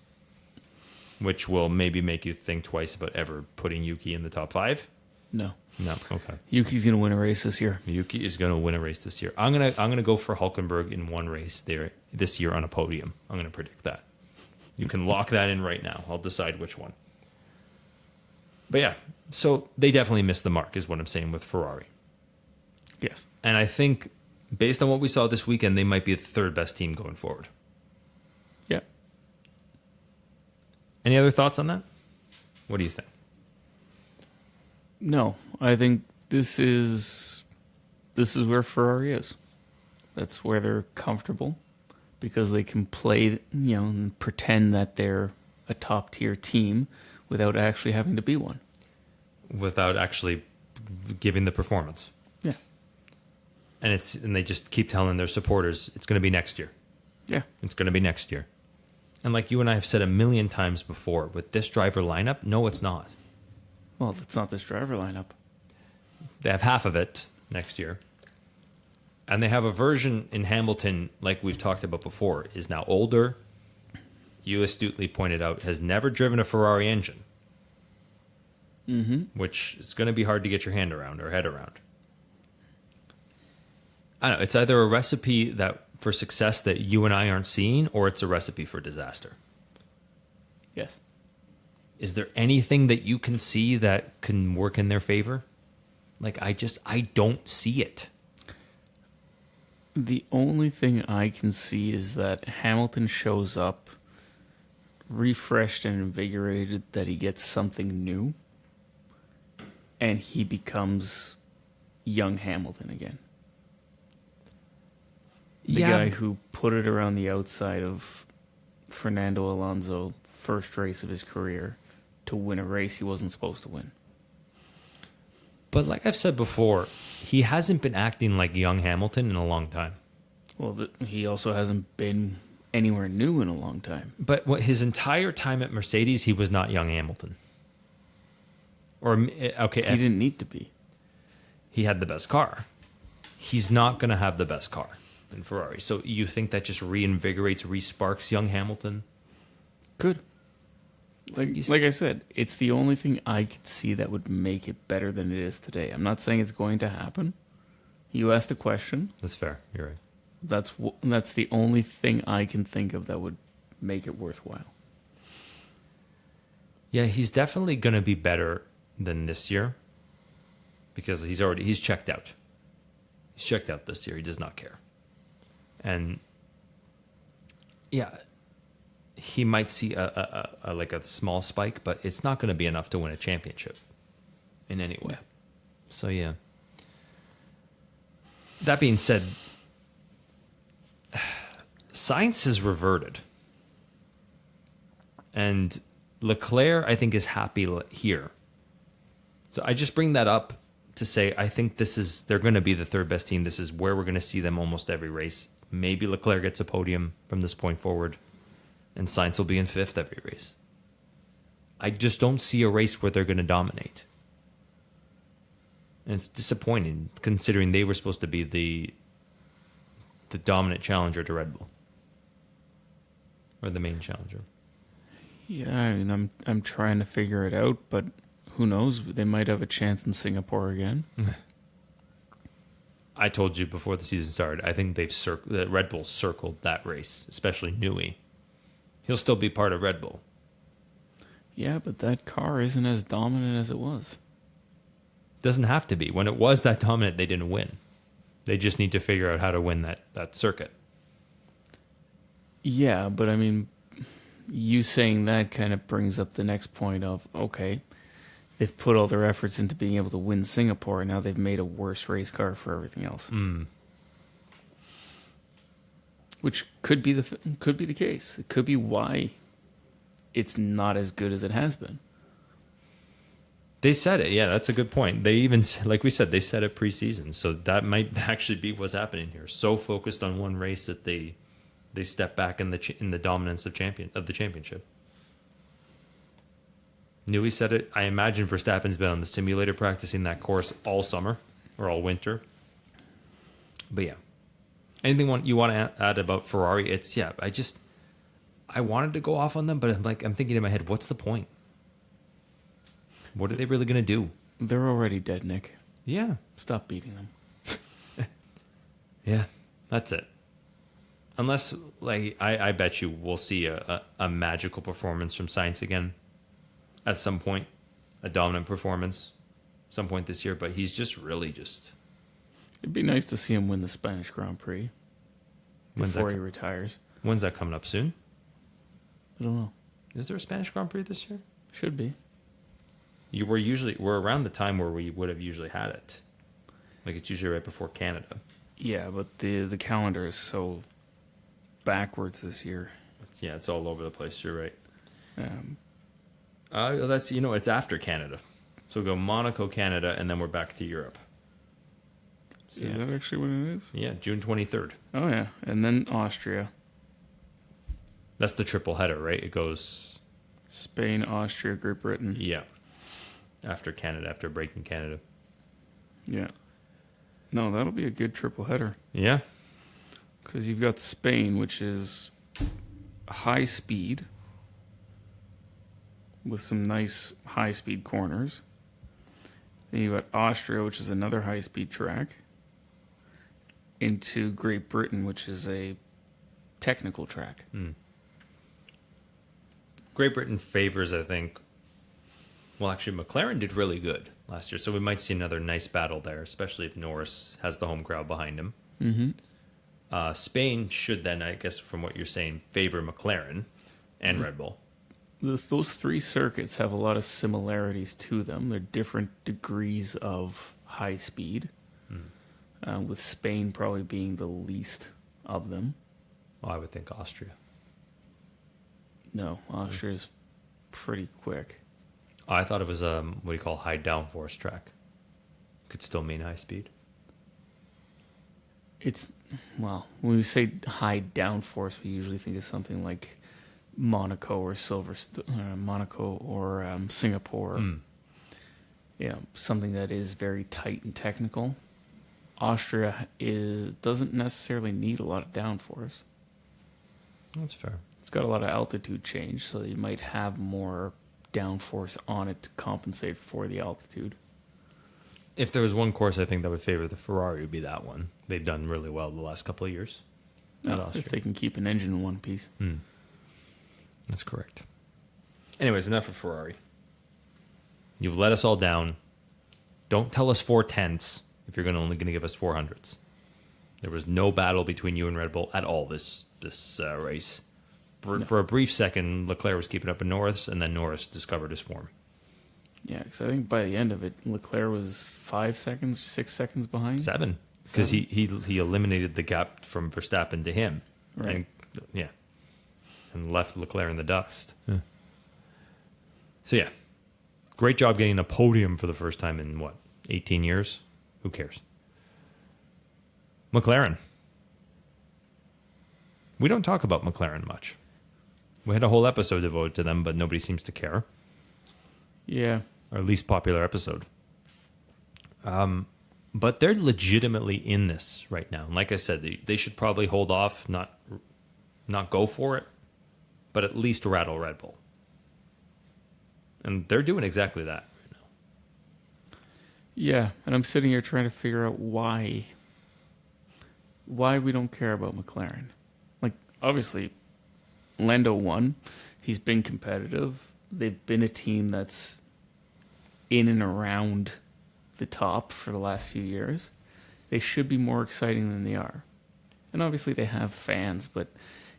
which will maybe make you think twice about ever putting Yuki in the top 5. No. No, okay. Yuki's going to win a race this year. Yuki is going to win a race this year. I'm gonna go for Hulkenberg in one race there this year on a podium. I'm going to predict that. You can lock that in right now. I'll decide which one. But yeah, so they definitely missed the mark is what I'm saying with Ferrari. Yes. And I think based on what we saw this weekend, they might be the 3rd best team going forward. Yeah. Any other thoughts on that? What do you think? No, I think this is where Ferrari is. That's where they're comfortable because they can play, and pretend that they're a top tier team without actually having to be one. Without actually giving the performance. Yeah. And they just keep telling their supporters it's going to be next year. Yeah. It's going to be next year. And like you and I have said a million times before, with this driver lineup, no, it's not. Well, it's not this driver lineup. They have half of it next year. And they have a version in Hamilton, like we've talked about before, is now older. you astutely pointed out, has never driven a Ferrari engine. Mm-hmm. Which is going to be hard to get your hand around or head around. I don't know. It's either a recipe for success that you and I aren't seeing, or it's a recipe for disaster. Yes. Is there anything that you can see that can work in their favor? Like, I don't see it. The only thing I can see is that Hamilton shows up refreshed and invigorated, that he gets something new, and he becomes young Hamilton again. The guy who put it around the outside of Fernando Alonso, first race of his career, to win a race he wasn't supposed to win. But like I've said before, he hasn't been acting like young Hamilton in a long time. Well, he also hasn't been anywhere new in a long time. But his entire time at Mercedes, he was not young Hamilton. Or, okay, He didn't need to be. he had the best car. He's not going to have the best car in Ferrari. So you think that just reinvigorates, resparks young Hamilton? Good. Like I said, it's the only thing I could see that would make it better than it is today. I'm not saying it's going to happen. You asked a question. That's fair. You're right. That's the only thing I can think of that would make it worthwhile. Yeah, he's definitely going to be better than this year because he's checked out. He's checked out this year. He does not care. And yeah, he might see a small spike, but it's not going to be enough to win a championship in any way. So yeah. That being said, science has reverted. And Leclerc, I think, is happy here. So I just bring that up to say I think they're going to be the third best team. This is where we're going to see them almost every race. Maybe Leclerc gets a podium from this point forward, and Sainz will be in fifth every race. I just don't see a race where they're going to dominate. And it's disappointing considering they were supposed to be the dominant challenger to Red Bull. Or the main challenger. Yeah, I mean, I'm trying to figure it out, but who knows? They might have a chance in Singapore again. I told you before the season started, I think that Red Bull circled that race, especially Newey. He'll still be part of Red Bull. Yeah, but that car isn't as dominant as it was. Doesn't have to be. When it was that dominant, they didn't win. They just need to figure out how to win that circuit. Yeah, but I mean, you saying that kind of brings up the next point of, okay, they've put all their efforts into being able to win Singapore, and now they've made a worse race car for everything else. Which could be the case. It could be why it's not as good as it has been. They said it. Yeah, that's a good point. They even, like we said, they said it preseason. So that might actually be what's happening here. So focused on one race that they step back in the dominance of the championship. Newey said it. I imagine Verstappen's been on the simulator practicing that course all summer or all winter. But yeah, anything you want to add about Ferrari? I wanted to go off on them, but I'm thinking in my head, what's the point? What are they really going to do? They're already dead, Nick. Yeah. Stop beating them. Yeah, that's it. Unless, I bet you we'll see a magical performance from Sainz again at some point, a dominant performance some point this year, but he's just really just... It'd be nice to see him win the Spanish Grand Prix before he retires. When's that coming up? Soon? I don't know. Is there a Spanish Grand Prix this year? Should be. We're around the time where we would have usually had it. Like, it's usually right before Canada. Yeah, but the calendar is so backwards this year. It's all over the place. You're right. Um, it's after Canada. So we'll go Monaco, Canada, and then we're back to Europe. So, is that actually what it is? Yeah, June 23rd. Oh, yeah. And then Austria. That's the triple header, right? It goes... Spain, Austria, Great Britain. Yeah. After Canada, after breaking Canada. Yeah. No, that'll be a good triple header. Yeah. Because you've got Spain, which is high speed, with some nice high-speed corners. Then you've got Austria, which is another high-speed track, into Great Britain, which is a technical track. Great Britain favors, I think. Well, actually, McLaren did really good last year, so we might see another nice battle there, especially if Norris has the home crowd behind him. Mm-hmm. Spain should then, I guess, from what you're saying, favor McLaren and Red Bull. Those three circuits have a lot of similarities to them. They're different degrees of high speed, with Spain probably being the least of them. Well, I would think Austria. No, Austria's pretty quick. I thought it was what do you call high downforce track. Could still mean high speed. It's, well, when we say high downforce, we usually think of something like Monaco or Singapore. You know, something that is very tight and technical. Austria doesn't necessarily need a lot of downforce. That's fair. It's got a lot of altitude change, so you might have more downforce on it to compensate for the altitude. If there was one course I think that would favor the Ferrari, it would be that one. They've done really well the last couple of years. If they can keep an engine in one piece. That's correct. Anyways, enough of Ferrari. You've let us all down. Don't tell us 4/10 if you're only going to give us 400s. There was no battle between you and Red Bull at all this race. For a brief second, Leclerc was keeping up with Norris, and then Norris discovered his form. Yeah, because I think by the end of it, Leclerc was 6 seconds behind. 7, because he eliminated the gap from Verstappen to him. Right. And left Leclerc in the dust. Yeah. So yeah, great job getting a podium for the first time in 18 years? Who cares? McLaren. We don't talk about McLaren much. We had a whole episode devoted to them, but nobody seems to care. Yeah. Our least popular episode. But they're legitimately in this right now. And like I said, they should probably hold off, not go for it, but at least rattle Red Bull. And they're doing exactly that right now. Yeah, and I'm sitting here trying to figure out why we don't care about McLaren. Like, obviously, Lando won. He's been competitive. They've been a team that's in and around the top for the last few years. They should be more exciting than they are. And obviously they have fans, but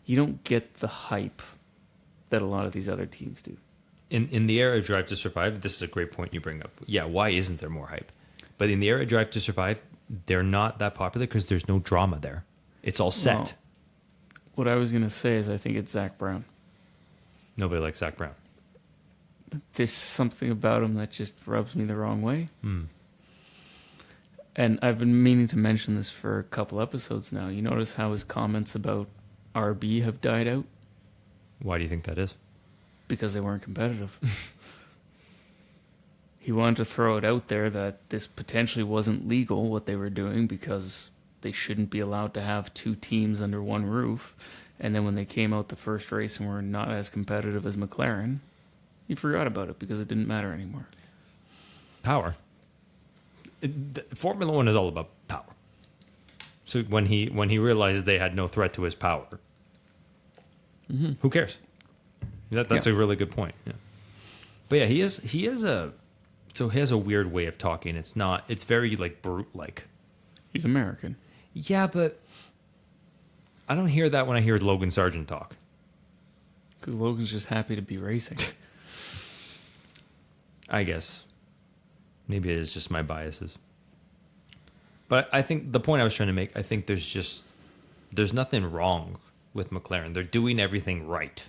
you don't get the hype that a lot of these other teams do. In the era of Drive to Survive, this is a great point you bring up. Yeah, why isn't there more hype? But in the era of Drive to Survive, they're not that popular because there's no drama there. It's all set. Well, what I was going to say is I think it's Zach Brown. Nobody likes Zach Brown. There's something about him that just rubs me the wrong way. And I've been meaning to mention this for a couple episodes now. You notice how his comments about RB have died out? Why do you think that is? Because they weren't competitive. He wanted to throw it out there that this potentially wasn't legal, what they were doing, because they shouldn't be allowed to have two teams under one roof. And then when they came out the first race and were not as competitive as McLaren, he forgot about it because it didn't matter anymore. Power. Formula One is all about power. So when he realized they had no threat to his power, who cares? That's a really good point. Yeah. But yeah, he has a weird way of talking. It's very like brute like. He's American. Yeah, but I don't hear that when I hear Logan Sargent talk. Because Logan's just happy to be racing. I guess. Maybe it is just my biases. But I think the point I was trying to make, I think there's nothing wrong with McLaren. They're doing everything right.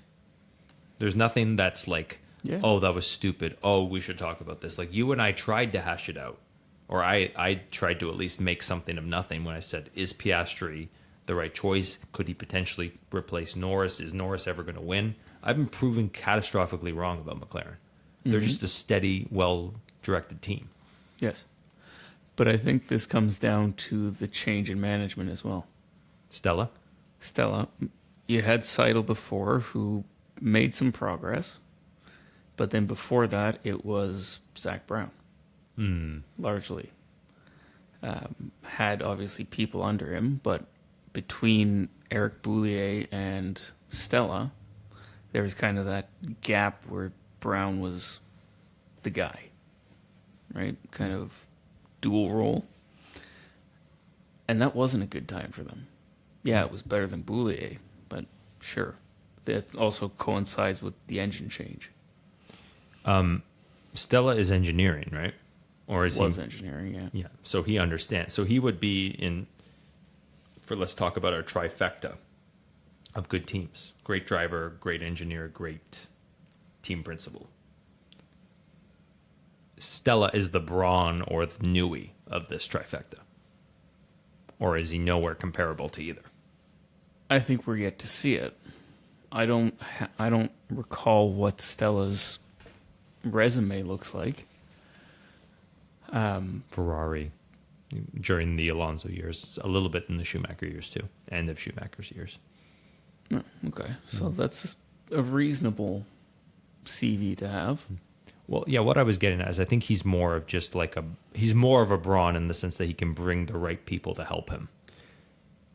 There's nothing that's like, oh, that was stupid. Oh, we should talk about this. Like you and I tried to hash it out. Or I tried to at least make something of nothing when I said, is Piastri the right choice? Could he potentially replace Norris? Is Norris ever going to win? I've been proven catastrophically wrong about McLaren. They're just a steady, well-directed team. Yes. But I think this comes down to the change in management as well. Stella, you had Seidel before, who made some progress, But then before that, it was Zach Brown, largely. Had obviously people under him, but between Eric Boulier and Stella, there was kind of that gap where Brown was the guy, right? Kind of dual role. And that wasn't a good time for them. Yeah, it was better than Boulier, but sure. That also coincides with the engine change. Stella is engineering, right? Or is Was he? engineering, yeah. Yeah. So he understands. So he would be in. Let's talk about our trifecta of good teams: great driver, great engineer, great team principal. Stella is the Braun or the Newey of this trifecta, or is he nowhere comparable to either? I think we're yet to see it. I don't recall what Stella's resume looks like. Ferrari during the Alonso years, a little bit in the Schumacher years too, end of Schumacher's years. Oh, okay, so that's a reasonable CV to have. Well, yeah, what I was getting at is I think he's more of just like he's more of a Braun in the sense that he can bring the right people to help him.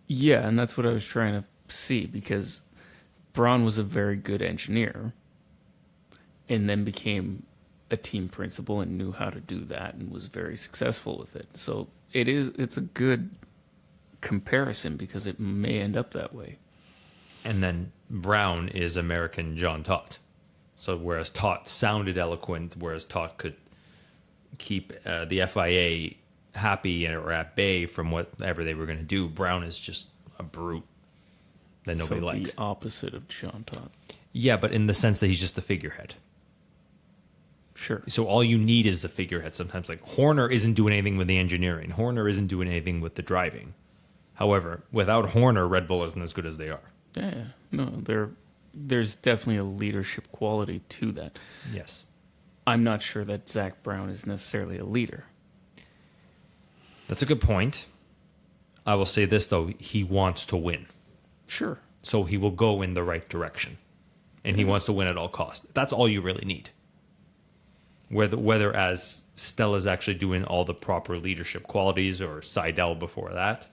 Yeah, and that's what I was trying to see, because Braun was a very good engineer and then became a team principal and knew how to do that and was very successful with it. So it's a good comparison because it may end up that way. And then Brown is American John Todt. So whereas Todt sounded eloquent, whereas Todt could keep the FIA happy or at bay from whatever they were going to do, Brown is just a brute that nobody likes. The opposite of John Todt. Yeah, but in the sense that he's just the figurehead. Sure. So all you need is the figurehead sometimes. Like Horner isn't doing anything with the engineering. Horner isn't doing anything with the driving. However, without Horner, Red Bull isn't as good as they are. Yeah. No, there's definitely a leadership quality to that. Yes. I'm not sure that Zach Brown is necessarily a leader. That's a good point. I will say this, though. He wants to win. Sure. So he will go in the right direction. And he wants to win at all costs. That's all you really need. Whether as Stella's actually doing all the proper leadership qualities or Seidel before that,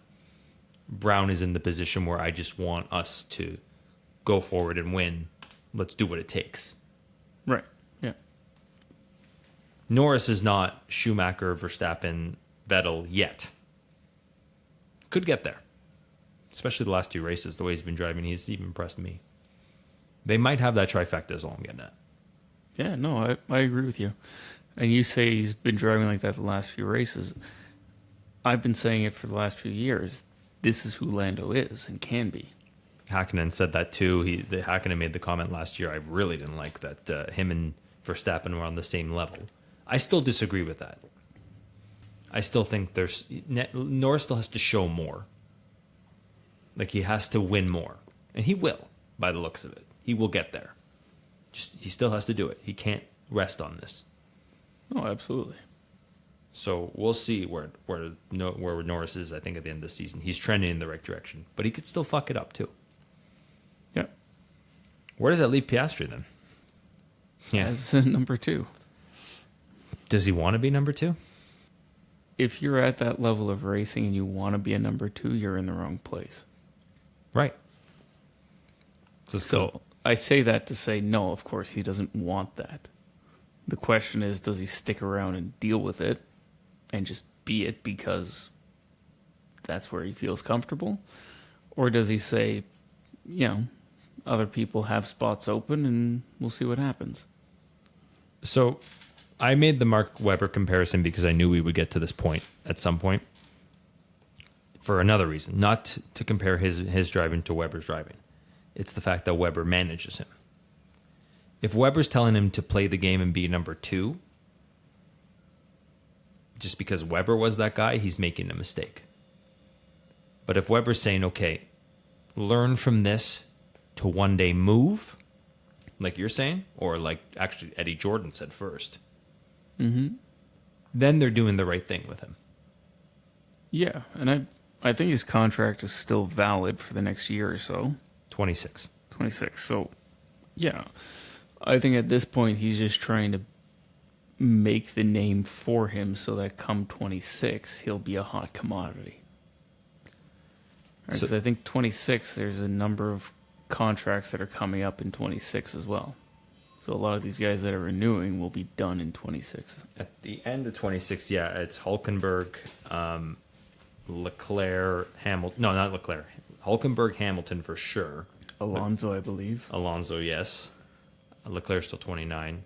Brown is in the position where I just want us to go forward and win. Let's do what it takes. Right. Yeah. Norris is not Schumacher, Verstappen, Vettel yet. Could get there. Especially the last two races, the way he's been driving, he's even impressed me. They might have that trifecta is all I'm getting at. Yeah, no, I agree with you. And you say he's been driving like that the last few races. I've been saying it for the last few years. This is who Lando is and can be. Hakkinen said that too. Hakkinen made the comment last year. I really didn't like that him and Verstappen were on the same level. I still disagree with that. I still think Norris still has to show more. Like he has to win more. And he will, by the looks of it. He will get there. Just he still has to do it. He can't rest on this. Oh, absolutely. So we'll see where Norris is, I think, at the end of the season. He's trending in the right direction. But he could still fuck it up too. Yeah. Where does that leave Piastri then? Yeah. As number 2. Does he want to be number 2? If you're at that level of racing and you want to be a number 2, you're in the wrong place. Right. So I say that to say, no, of course, he doesn't want that. The question is, does he stick around and deal with it and just be it because that's where he feels comfortable? Or does he say, other people have spots open and we'll see what happens? So I made the Mark Webber comparison because I knew we would get to this point at some point for another reason, not to compare his driving to Webber's driving. It's the fact that Webber manages him. If Webber's telling him to play the game and be number 2, just because Webber was that guy, he's making a mistake. But if Webber's saying, okay, learn from this to one day move, like you're saying, or like actually Eddie Jordan said first, then they're doing the right thing with him. Yeah, and I think his contract is still valid for the next year or so. 26. 26. So, yeah. I think at this point he's just trying to make the name for him so that come 26 he'll be a hot commodity. Because I think 26 there's a number of contracts that are coming up in 26 as well. So a lot of these guys that are renewing will be done in 26. At the end of 26, yeah, it's Hulkenberg, Leclerc, Hamilton. No, not Leclerc. Hulkenberg, Hamilton for sure. Alonso, I believe. Alonso, yes. Leclerc's still 29.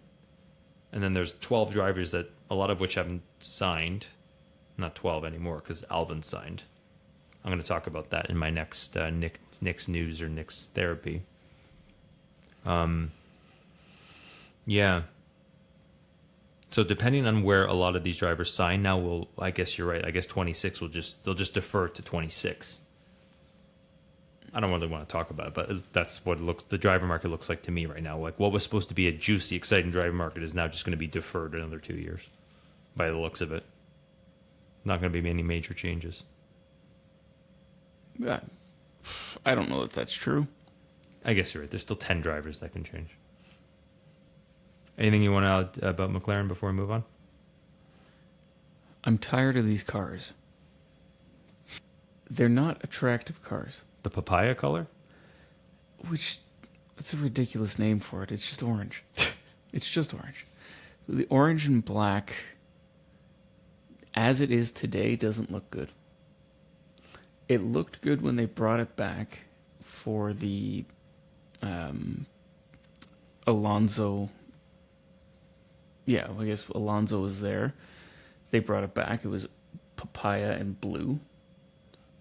And then there's 12 drivers that a lot of which haven't signed. Not 12 anymore because Albon signed. I'm going to talk about that in my next Nick's news or Nick's therapy. Yeah. So depending on where a lot of these drivers sign now, I guess you're right. I guess 26 they'll just defer to 26. I don't really want to talk about it, but that's what the driver market looks like to me right now. Like what was supposed to be a juicy, exciting driver market is now just going to be deferred another 2 years by the looks of it. Not going to be any major changes. I don't know if that's true. I guess you're right. There's still 10 drivers that can change. Anything you want to add about McLaren before we move on? I'm tired of these cars. They're not attractive cars. The papaya color? It's a ridiculous name for it. It's just orange. It's just orange. The orange and black, as it is today, doesn't look good. It looked good when they brought it back for the Alonso. Yeah, I guess Alonso was there. They brought it back. It was papaya and blue.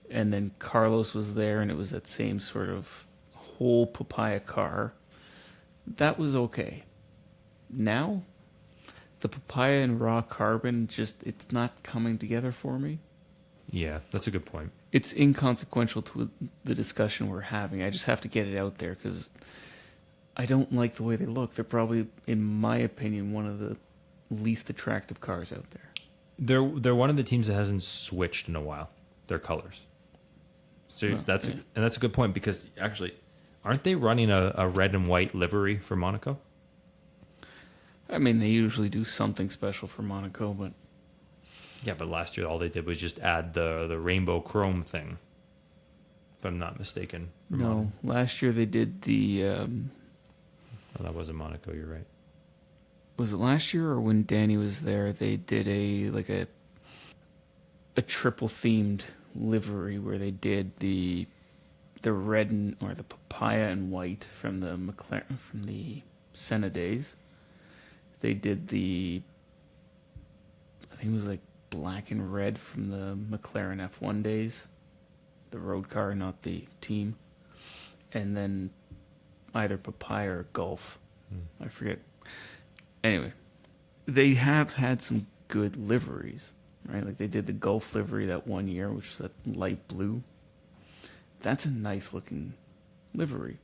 And then Carlos was there, and it was that same sort of whole papaya car. That was okay. Now, the papaya and raw carbon, it's not coming together for me. Yeah, that's a good point. It's inconsequential to the discussion we're having. I just have to get it out there because I don't like the way they look. They're probably, in my opinion, one of the least attractive cars out there. They're one of the teams that hasn't switched in a while. Their colors. So that's a good point because actually, aren't they running a red and white livery for Monaco? I mean, they usually do something special for Monaco, but yeah, but last year all they did was just add the rainbow chrome thing. If I'm not mistaken. No, last year they did the. Oh, that wasn't Monaco. You're right. Was it last year or when Danny was there? They did a triple themed livery where they did the red or the papaya and white from the McLaren from the Senna days. They did I think it was like black and red from the McLaren F1 days, the road car, not the team, and then either papaya or Gulf. I forget. Anyway, they have had some good liveries, right? Like they did the Gulf livery that one year, which was that light blue. That's a nice looking livery.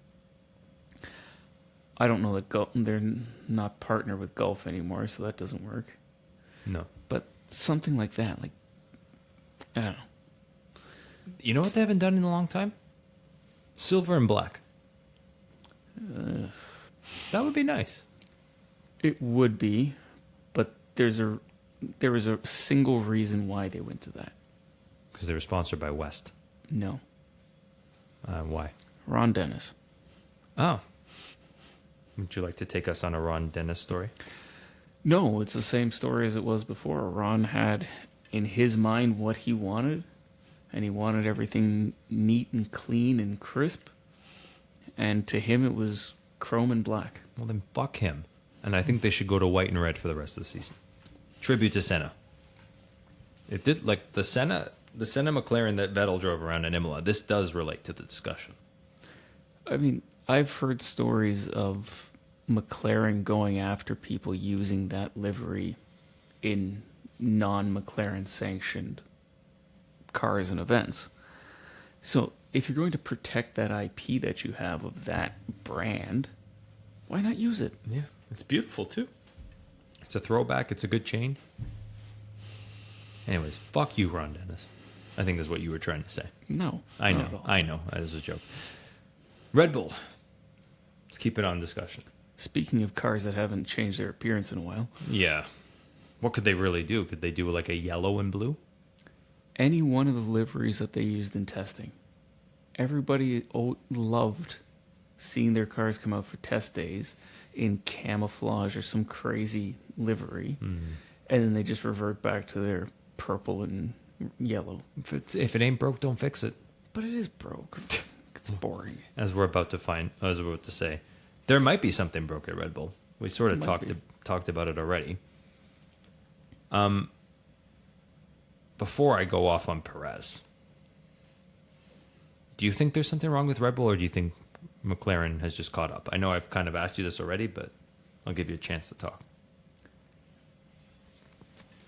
I don't know that they're not partnered with Gulf anymore, so that doesn't work. No. But something like that, like, I don't know. You know what they haven't done in a long time? Silver and black. That would be nice. It would be, but there was a single reason why they went to that. Because they were sponsored by West. No. Why? Ron Dennis. Oh. Would you like to take us on a Ron Dennis story? No, it's the same story as it was before. Ron had in his mind what he wanted, and he wanted everything neat and clean and crisp. And to him, it was chrome and black. Well, then fuck him. And I think they should go to white and red for the rest of the season. Tribute to Senna. It did, like, the Senna McLaren that Vettel drove around in Imola. This does relate to the discussion. I mean, I've heard stories of McLaren going after people using that livery in non-McLaren sanctioned cars and events. So if you're going to protect that IP that you have of that brand, why not use it? Yeah, it's beautiful too. It's a throwback. It's a good chain. Anyways, fuck you, Ron Dennis. I think that's what you were trying to say. No. I not at know. all. I know. That is a joke. Red Bull. Let's keep it on discussion. Speaking of cars that haven't changed their appearance in a while, Yeah. What could they really do? Could they do like a yellow and blue? any one of the liveries that they used in testing, everybody loved seeing their cars come out for test days in camouflage or some crazy livery, and then they just revert back to their purple and yellow. If it ain't broke, don't fix it. But it is broke. It's boring. As we're about to say, there might be something broke at Red Bull. We sort of talked about it already. Before I go off on Perez, do you think there's something wrong with Red Bull, or do you think McLaren has just caught up? I know I've kind of asked you this already, but I'll give you a chance to talk.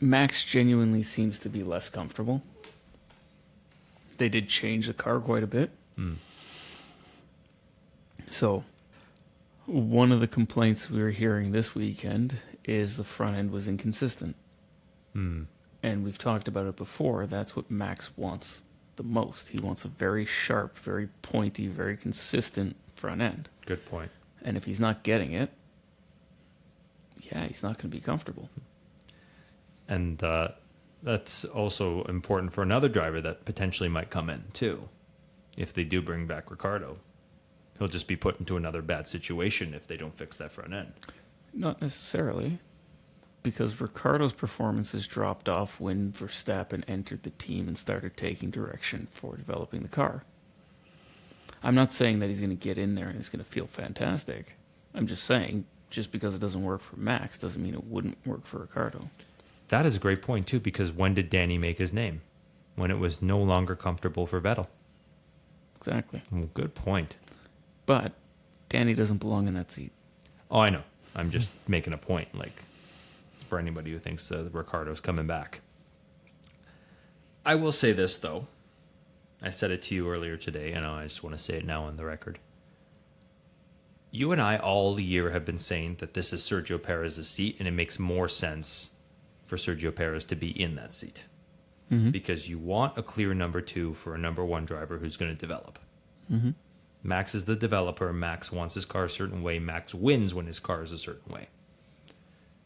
Max genuinely seems to be less comfortable. They did change the car quite a bit. So, one of the complaints we were hearing this weekend is the front end was inconsistent. And we've talked about it before. That's what Max wants the most. He wants a very sharp, very pointy, very consistent front end. Good point. And if he's not getting it, yeah, he's not going to be comfortable. And that's also important for another driver that potentially might come in, too. If they do bring back Ricciardo, he'll just be put into another bad situation if they don't fix that front end. Not necessarily, because Ricciardo's performance has dropped off when Verstappen entered the team and started taking direction for developing the car. I'm not saying that he's going to get in there and it's going to feel fantastic. I'm just saying, just because it doesn't work for Max doesn't mean it wouldn't work for Ricciardo. That is a great point, too, because when did Danny make his name? When it was no longer comfortable for Vettel. Exactly. Well, good point. But Danny doesn't belong in that seat. Oh, I know. I'm just making a point, like, for anybody who thinks Ricciardo's coming back. I will say this, though. I said it to you earlier today, and I just want to say it now on the record. You and I all year have been saying that this is Sergio Perez's seat, and it makes more sense for Sergio Perez to be in that seat. Because you want a clear number two for a number one driver who's going to develop. Max is the developer. Max wants his car a certain way. Max wins when his car is a certain way.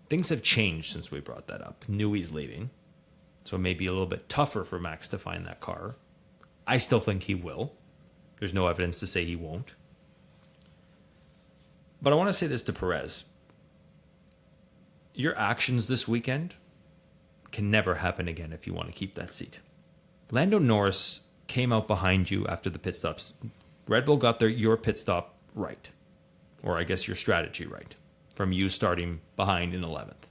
Things have changed since we brought that up. Newey's leaving, so it may be a little bit tougher for Max to find that car. I still think he will. There's no evidence to say he won't. But I want to say this to Perez. Your actions this weekend can never happen again if you want to keep that seat. Lando Norris came out behind you after the pit stops. Red Bull got your pit stop right, or I guess your strategy right, from you starting behind in 11th.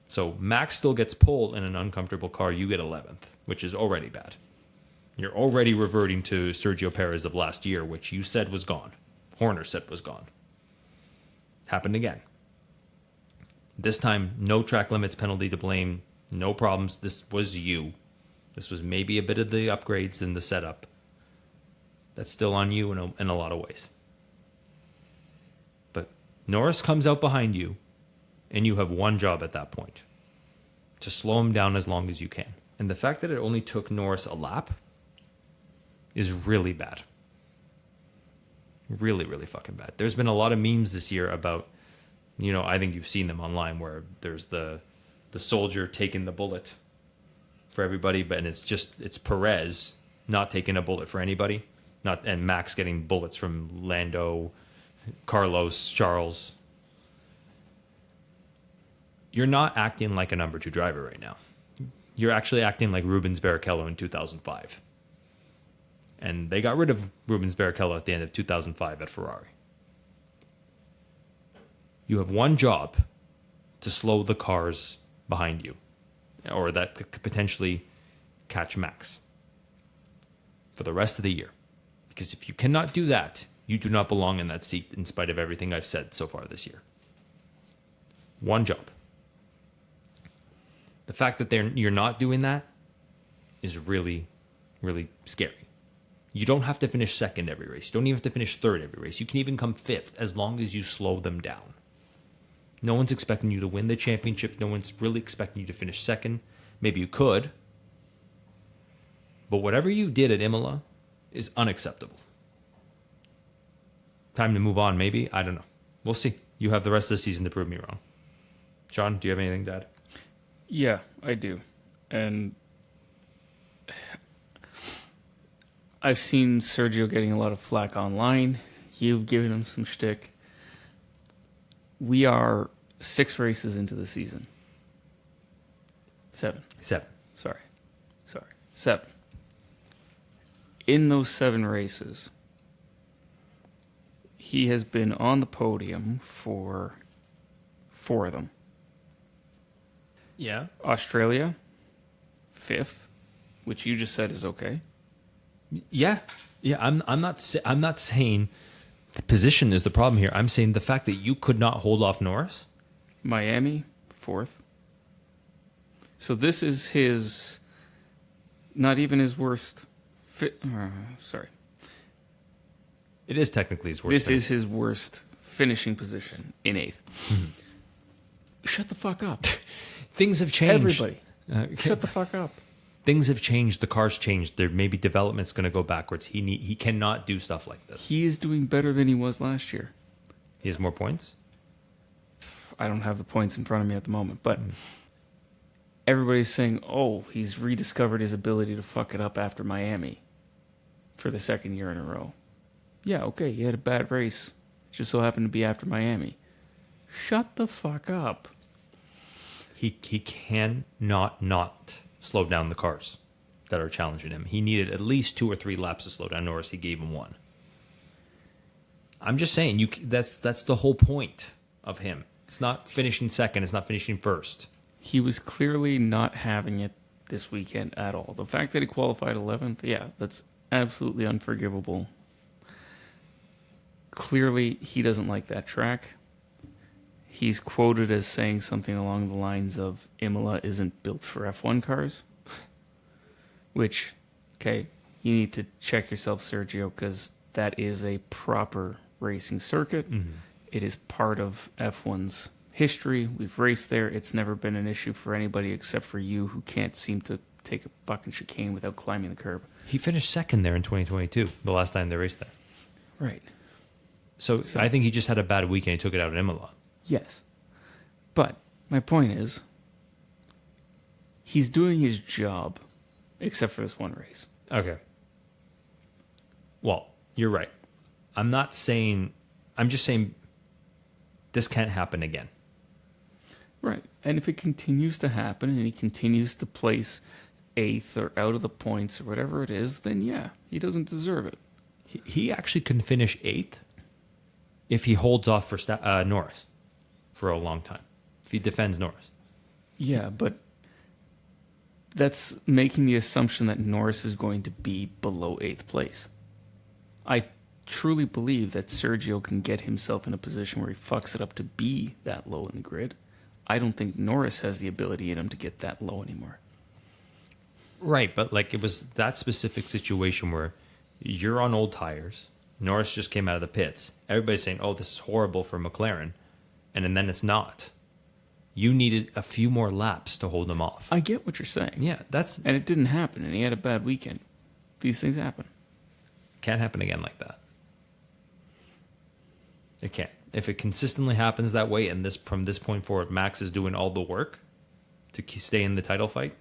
So Max still gets pulled in an uncomfortable car. You get 11th, which is already bad. You're already reverting to Sergio Perez of last year, which you said was gone. Horner said was gone. Happened again. This time, no track limits penalty to blame. No problems. This was you. This was maybe a bit of the upgrades in the setup. That's still on you in a lot of ways. But Norris comes out behind you, and you have one job at that point. To slow him down as long as you can. And the fact that it only took Norris a lap is really bad. Really, really fucking bad. There's been a lot of memes this year about, I think you've seen them online, where there's the soldier taking the bullet for everybody, but it's Perez not taking a bullet for anybody, and Max getting bullets from Lando, Carlos, Charles. You're not acting like a number two driver right now. You're actually acting like Rubens Barrichello in 2005. And they got rid of Rubens Barrichello at the end of 2005 at Ferrari. You have one job to slow the cars behind you, or that could potentially catch Max for the rest of the year. Because if you cannot do that, you do not belong in that seat in spite of everything I've said so far this year. One job. The fact that you're not doing that is really, really scary. You don't have to finish second every race. You don't even have to finish third every race. You can even come fifth as long as you slow them down. No one's expecting you to win the championship. No one's really expecting you to finish second. Maybe you could. But whatever you did at Imola is unacceptable. Time to move on, maybe. I don't know. We'll see. You have the rest of the season to prove me wrong. Sean, do you have anything to add? Yeah, I do. And I've seen Sergio getting a lot of flack online. You've given him some shtick. We are 6 races into the season. 7. 7. Sorry. 7. In those 7 races, he has been on the podium for 4 of them. Yeah. Australia, 5th, which you just said is okay. Yeah. I'm not saying the position is the problem here. I'm saying the fact that you could not hold off Norris. Miami, 4th. So this is his, not even his worst. Sorry. It is technically his worst. This is his worst finishing position in 8th. Mm-hmm. Shut the fuck up. Things have changed. Everybody. Shut the fuck up. Things have changed. The car's changed. There may be development's going to go backwards. He cannot do stuff like this. He is doing better than he was last year. He has more points? I don't have the points in front of me at the moment, but everybody's saying, oh, he's rediscovered his ability to fuck it up after Miami for the 2nd year in a row. Yeah, okay, he had a bad race. Just so happened to be after Miami. Shut the fuck up. He cannot not slow down the cars that are challenging him. He needed at least 2 or 3 laps to slow down Norris. He gave him 1. I'm just saying, that's the whole point of him. It's not finishing 2nd. It's not finishing 1st. He was clearly not having it this weekend at all. The fact that he qualified 11th, yeah, that's absolutely unforgivable. Clearly, he doesn't like that track. He's quoted as saying something along the lines of, Imola isn't built for F1 cars. Which, okay, you need to check yourself, Sergio, because that is a proper racing circuit. Mm-hmm. It is part of F1's history. We've raced there. It's never been an issue for anybody except for you, who can't seem to take a fucking chicane without climbing the curb. He finished 2nd there in 2022, the last time they raced there. Right. So I think he just had a bad weekend. He took it out at Imola. Yes. But my point is, he's doing his job, except for this one race. Okay. Well, you're right. I'm just saying this can't happen again. Right. And if it continues to happen and he continues to place 8th or out of the points or whatever it is, then yeah, he doesn't deserve it. He actually can finish 8th if he holds off for Norris for a long time. If he defends Norris. Yeah, but that's making the assumption that Norris is going to be below 8th place. I truly believe that Sergio can get himself in a position where he fucks it up to be that low in the grid. I don't think Norris has the ability in him to get that low anymore. Right, but like it was that specific situation where you're on old tires. Norris just came out of the pits. Everybody's saying, oh, this is horrible for McLaren. And then it's not. You needed a few more laps to hold him off. I get what you're saying. Yeah, and it didn't happen, and he had a bad weekend. These things happen. Can't happen again like that. It can't. If it consistently happens that way, and from this point forward, Max is doing all the work to stay in the title fight,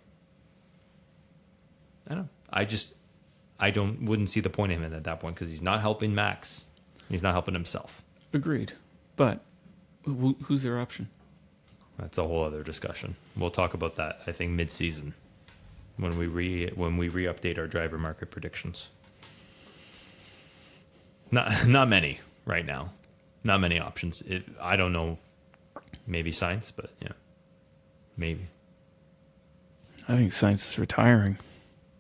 I don't know. Wouldn't see the point of him at that point because he's not helping Max. He's not helping himself. Agreed. But who's their option? That's a whole other discussion. We'll talk about that, I think, mid-season when we re-update our driver market predictions. Not many right now. Not many options. I don't know. Maybe Sainz, but yeah, maybe. I think Sainz is retiring.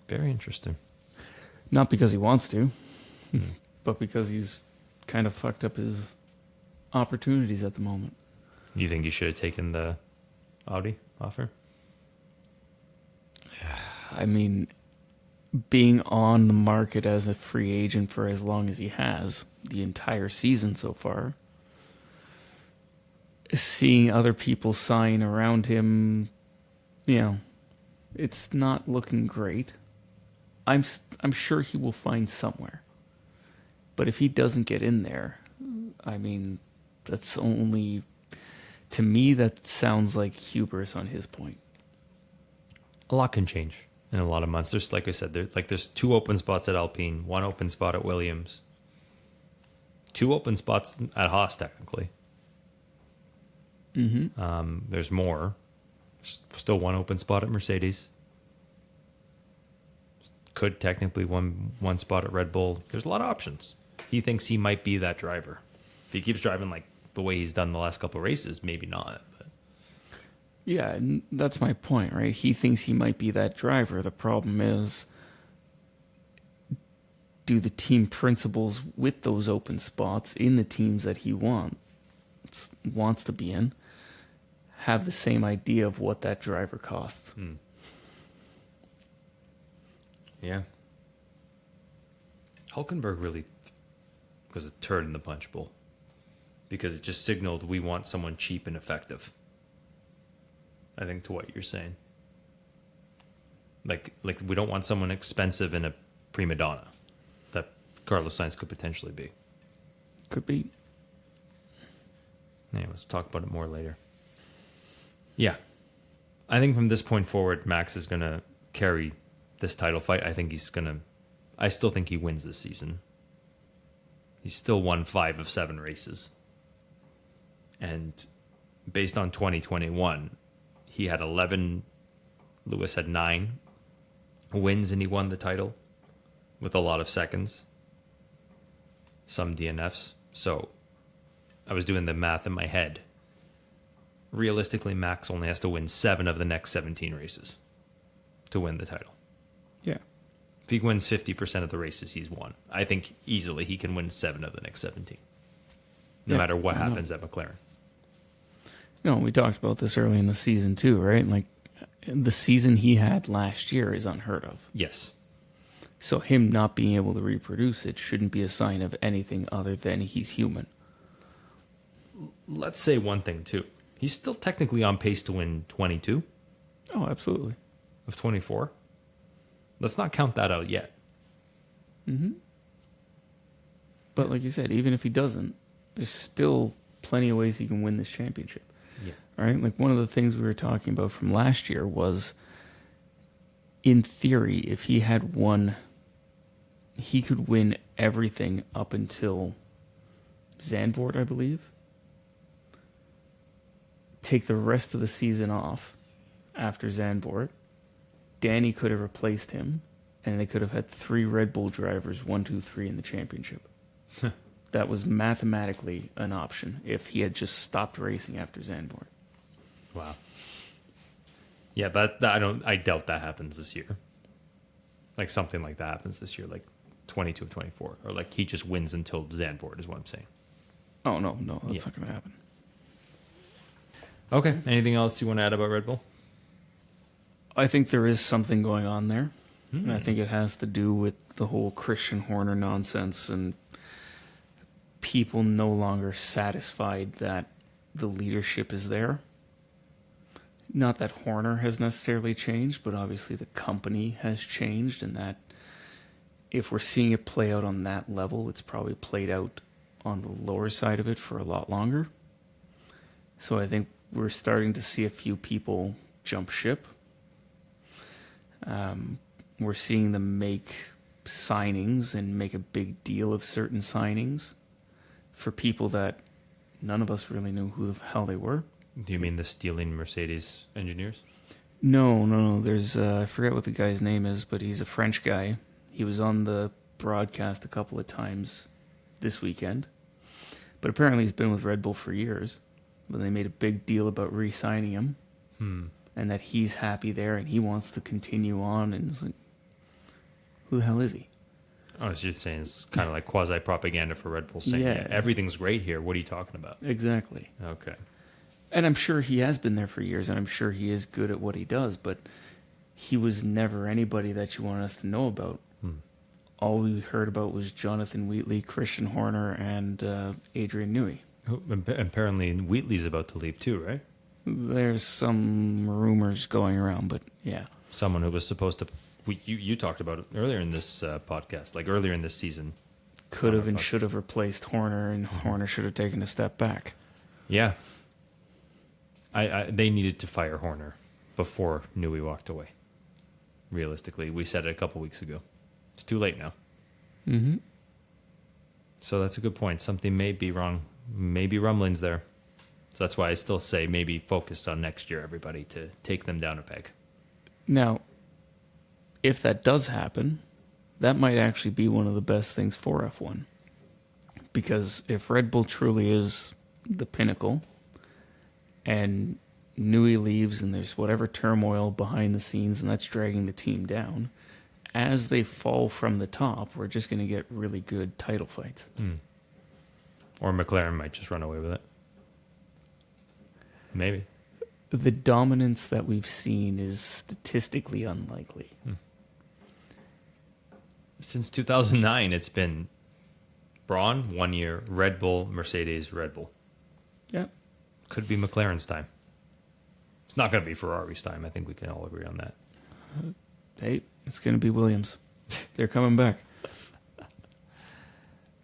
Very interesting. Not because he wants to, but because he's kind of fucked up his opportunities at the moment. You think he should have taken the Audi offer? I mean, being on the market as a free agent for as long as he has, the entire season so far, seeing other people sign around him, it's not looking great. I'm sure he will find somewhere. But if he doesn't get in there, I mean, That's only, to me, that sounds like hubris on his point. A lot can change in a lot of months. There's, like I said, there's 2 open spots at Alpine, 1 open spot at Williams, 2 open spots at Haas, technically. There's more. Still 1 open spot at Mercedes. Could technically one spot at Red Bull. There's a lot of options. He thinks he might be that driver. If he keeps driving like the way he's done the last couple of races, maybe not. But. Yeah, and that's my point, right? He thinks he might be that driver. The problem is, do the team principals with those open spots in the teams that he wants to be in have the same idea of what that driver costs? Yeah. Hulkenberg really was a turd in the punch bowl because it just signaled we want someone cheap and effective. I think to what you're saying. Like we don't want someone expensive and a prima donna that Carlos Sainz could potentially be. Could be. Anyways, we'll talk about it more later. Yeah. I think from this point forward, Max is going to carry this title fight. I still think he wins this season. He's still won 5 of 7 races. And based on 2021, he had 11, Lewis had 9 wins, and he won the title with a lot of seconds, some DNFs. So I was doing the math in my head. Realistically, Max only has to win 7 of the next 17 races to win the title. Yeah. If he wins 50% of the races he's won, I think easily he can win 7 of the next 17. No matter what happens at McLaren. No, we talked about this early in the season too, right? Like, the season he had last year is unheard of. Yes. So him not being able to reproduce it shouldn't be a sign of anything other than he's human. Let's say one thing too. He's still technically on pace to win 22. Oh, absolutely. Of 24. Let's not count that out yet. But like you said, even if he doesn't, there's still plenty of ways he can win this championship. Yeah. Right? Like, one of the things we were talking about from last year was, in theory, if he had won, he could win everything up until Zandvoort, I believe. Take the rest of the season off after Zandvoort. Danny could have replaced him, and they could have had 3 Red Bull drivers, 1, 2, 3 in the championship. That was mathematically an option if he had just stopped racing after Zandvoort. Wow. Yeah, but I doubt that happens this year. Like something like that happens this year, like 22 or 24, or like he just wins until Zandvoort is what I'm saying. Oh, no, that's not going to happen. Okay. Anything else you want to add about Red Bull? I think there is something going on there. And I think it has to do with the whole Christian Horner nonsense and people no longer satisfied that the leadership is there. Not that Horner has necessarily changed, but obviously the company has changed, and that if we're seeing it play out on that level, it's probably played out on the lower side of it for a lot longer. So I think we're starting to see a few people jump ship. We're seeing them make signings and make a big deal of certain signings for people that none of us really knew who the hell they were. Do you mean the stealing Mercedes engineers? No. There's I forget what the guy's name is, but he's a French guy. He was on the broadcast a couple of times this weekend. But apparently he's been with Red Bull for years. But they made a big deal about re-signing him. And that he's happy there and he wants to continue on. And it's like, who the hell is he? I was just saying it's kind of like quasi-propaganda for Red Bull saying, yeah, everything's great here. What are you talking about? Exactly. Okay. And I'm sure he has been there for years, and I'm sure he is good at what he does, but he was never anybody that you wanted us to know about. All we heard about was Jonathan Wheatley, Christian Horner, and Adrian Newey. Apparently Wheatley's about to leave too, right? There's some rumors going around, but yeah. Someone who was supposed to... You talked about it earlier in this podcast, like earlier in this season. could have and should have replaced Horner, and Horner should have taken a step back. Yeah. They needed to fire Horner before Newey walked away. Realistically, we said it a couple weeks ago. It's too late now. Mm-hmm. So that's a good point. Something may be wrong. Maybe rumblings there. So that's why I still say maybe focus on next year, everybody, to take them down a peg. Now, if that does happen, that might actually be one of the best things for F1. Because if Red Bull truly is the pinnacle, and Newey leaves and there's whatever turmoil behind the scenes and that's dragging the team down, as they fall from the top, we're just going to get really good title fights. Or McLaren might just run away with it. Maybe. The dominance that we've seen is statistically unlikely. Since 2009, it's been Braun, 1 year, Red Bull, Mercedes, Red Bull. Yeah. Could be McLaren's time. It's not going to be Ferrari's time. I think we can all agree on that. Hey, it's going to be Williams. They're coming back.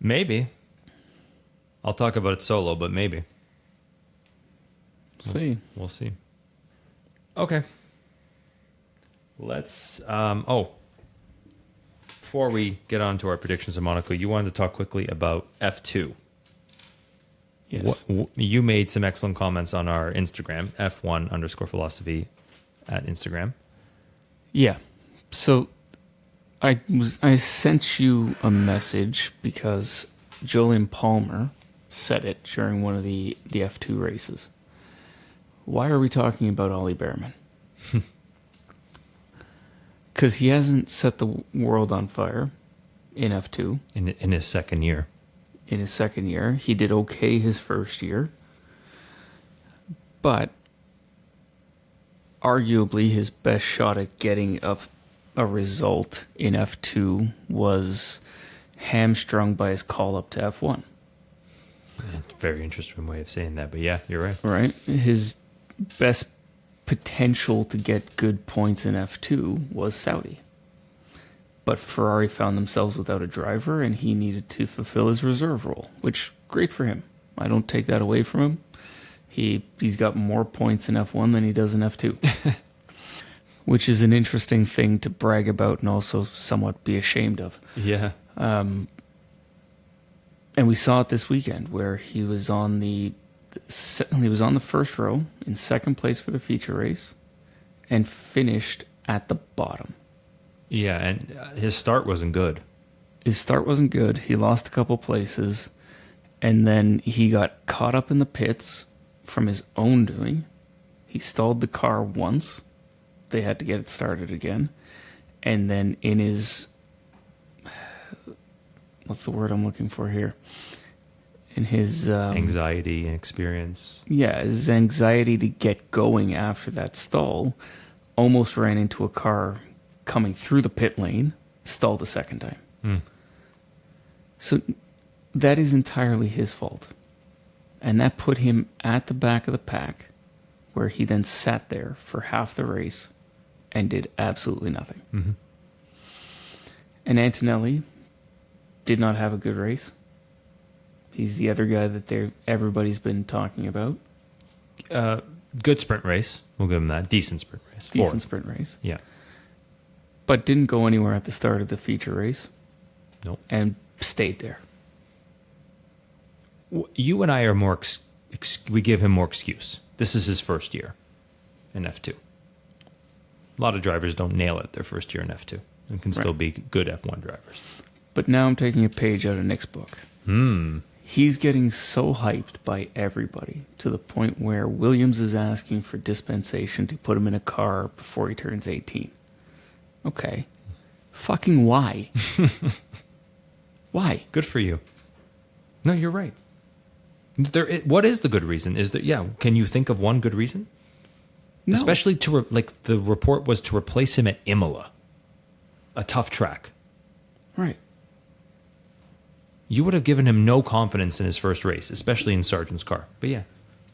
Maybe. I'll talk about it solo, but maybe. See. We'll see. Okay. Let's... before we get on to our predictions of Monaco, you wanted to talk quickly about F2. Yes. You made some excellent comments on our Instagram, F1_philosophy at Instagram. Yeah. So I sent you a message because Jolyon Palmer said it during one of the F2 races. Why are we talking about Ollie Behrman? Because he hasn't set the world on fire in F2. In his second year. In his second year. He did okay his first year. But arguably his best shot at getting a result in F2 was hamstrung by his call-up to F1. Very interesting way of saying that, but yeah, you're right. Right? His best potential to get good points in F2 was Saudi. But Ferrari found themselves without a driver, and he needed to fulfill his reserve role, which, great for him. I don't take that away from him. He's got more points in F1 than he does in F2, which is an interesting thing to brag about and also somewhat be ashamed of. Yeah. And we saw it this weekend where he was on the first row in second place for the feature race and finished at the bottom. Yeah, and his start wasn't good. His start wasn't good. He lost a couple places, and then he got caught up in the pits from his own doing. He stalled the car once. They had to get it started again. And then in his... what's the word I'm looking for here? In his... anxiety and experience. Yeah, his anxiety to get going after that stall almost ran into a car coming through the pit lane, stalled a second time. So that is entirely his fault. And that put him at the back of the pack, where he then sat there for half the race and did absolutely nothing. Mm-hmm. And Antonelli did not have a good race. He's the other guy that everybody's been talking about. Good sprint race. We'll give him that. Decent sprint race. Decent sprint race. Yeah. But didn't go anywhere at the start of the feature race. Nope. And stayed there. You and I are more... we give him more excuse. This is his first year in F2. A lot of drivers don't nail it their first year in F2 and can still be good F1 drivers. But now I'm taking a page out of Nick's book. He's getting so hyped by everybody to the point where Williams is asking for dispensation to put him in a car before he turns 18. Okay. Fucking why? Why? Good for you. No, you're right. What is the good reason? Can you think of one good reason? No. Especially the report was to replace him at Imola, a tough track. Right. You would have given him no confidence in his first race, especially in Sargent's car. But yeah.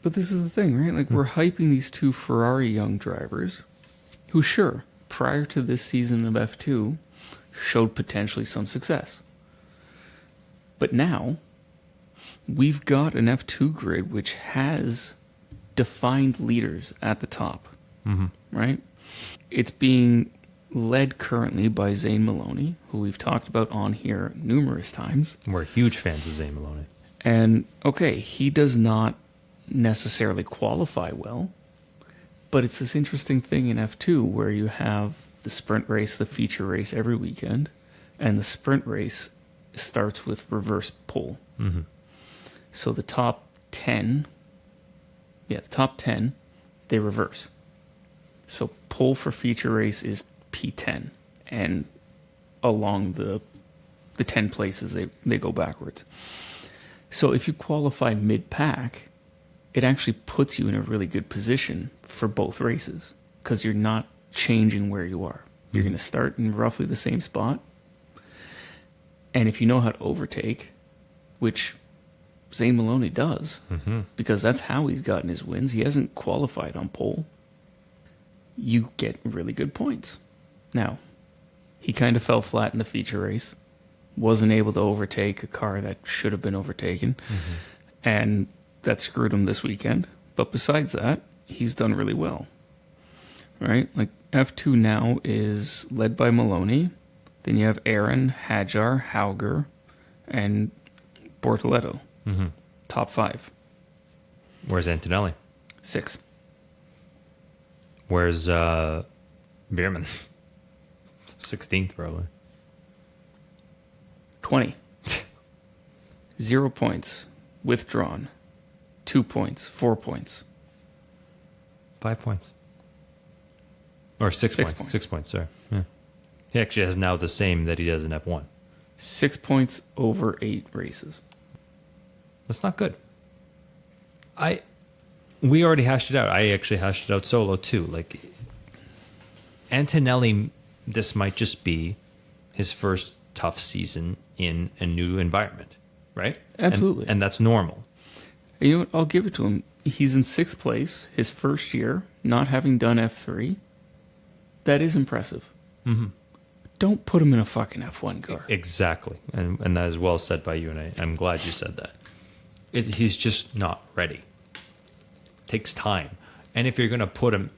But this is the thing, right? Like, we're hyping these two Ferrari young drivers who, sure, prior to this season of F2, showed potentially some success. But now, we've got an F2 grid which has defined leaders at the top, right? It's being led currently by Zane Maloney, who we've talked about on here numerous times. We're huge fans of Zane Maloney. And, okay, he does not necessarily qualify well, but it's this interesting thing in F2 where you have the sprint race, the feature race every weekend, and the sprint race starts with reverse pole. So the top 10, they reverse. So pole for feature race is P10, and along the 10 places they go backwards. So if you qualify mid-pack, it actually puts you in a really good position for both races because you're not changing where you are. You're going to start in roughly the same spot. And if you know how to overtake, which Zane Maloney does, because that's how he's gotten his wins. He hasn't qualified on pole. You get really good points. Now, he kind of fell flat in the feature race. Wasn't able to overtake a car that should have been overtaken. And that screwed him this weekend. But besides that, he's done really well. Right? Like F2 now is led by Maloney. Then you have Aaron, Hadjar, Hauger, and Bortoletto. Top 5. Where's Antonelli? 6. Where's Bierman? 16th, probably. 20. 0 points. Withdrawn. 2 points. 4 points. 5 points. Or 6 points. 6 points, sorry. Yeah. He actually has now the same that he does in F1. 6 points over 8 races. That's not good. We already hashed it out. I actually hashed it out solo too. Like Antonelli, this might just be his first tough season in a new environment, right? Absolutely. And that's normal. You know what? I'll give it to him. He's in 6th place, his first year, not having done F3. That is impressive. Don't put him in a fucking F1 car. Exactly. And that is well said by you, and I'm glad you said that. He's just not ready. Takes time. And if you're going to put him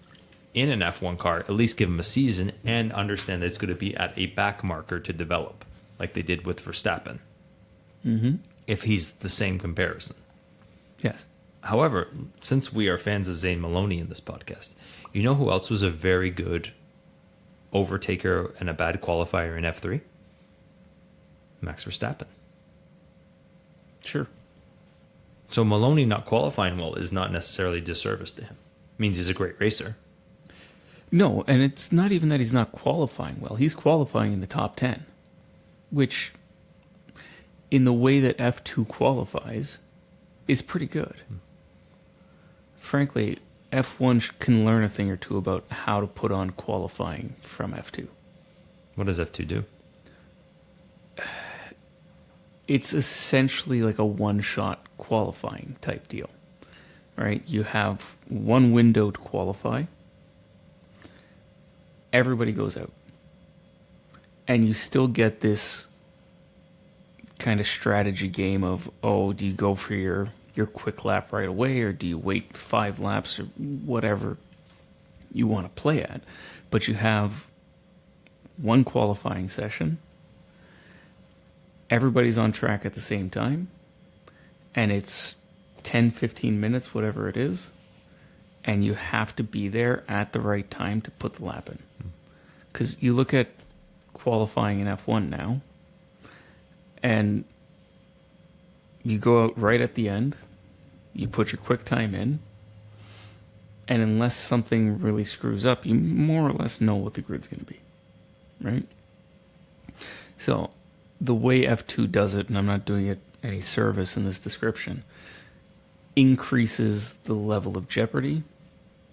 in an F1 car, at least give him a season and understand that it's going to be at a back marker to develop, like they did with Verstappen. If he's the same comparison. Yes. However, since we are fans of Zane Maloney in this podcast, you know who else was a very good overtaker and a bad qualifier in F3? Max Verstappen. Sure. So Maloney not qualifying well is not necessarily a disservice to him. It means he's a great racer. No, and it's not even that he's not qualifying well. He's qualifying in the top 10, which, in the way that F2 qualifies, is pretty good. Frankly, F1 can learn a thing or two about how to put on qualifying from F2. What does F2 do? It's essentially like a one-shot qualifying type deal, right? You have one window to qualify. Everybody goes out. And you still get this kind of strategy game of, do you go for your quick lap right away, or do you wait 5 laps, or whatever you want to play at? But you have one qualifying session. Everybody's on track at the same time, and it's 10, 15 minutes, whatever it is, and you have to be there at the right time to put the lap in. Because you look at qualifying in F1 now, and you go out right at the end, you put your quick time in, and unless something really screws up, you more or less know what the grid's going to be, right? So the way F2 does it, and I'm not doing it any service in this description, increases the level of jeopardy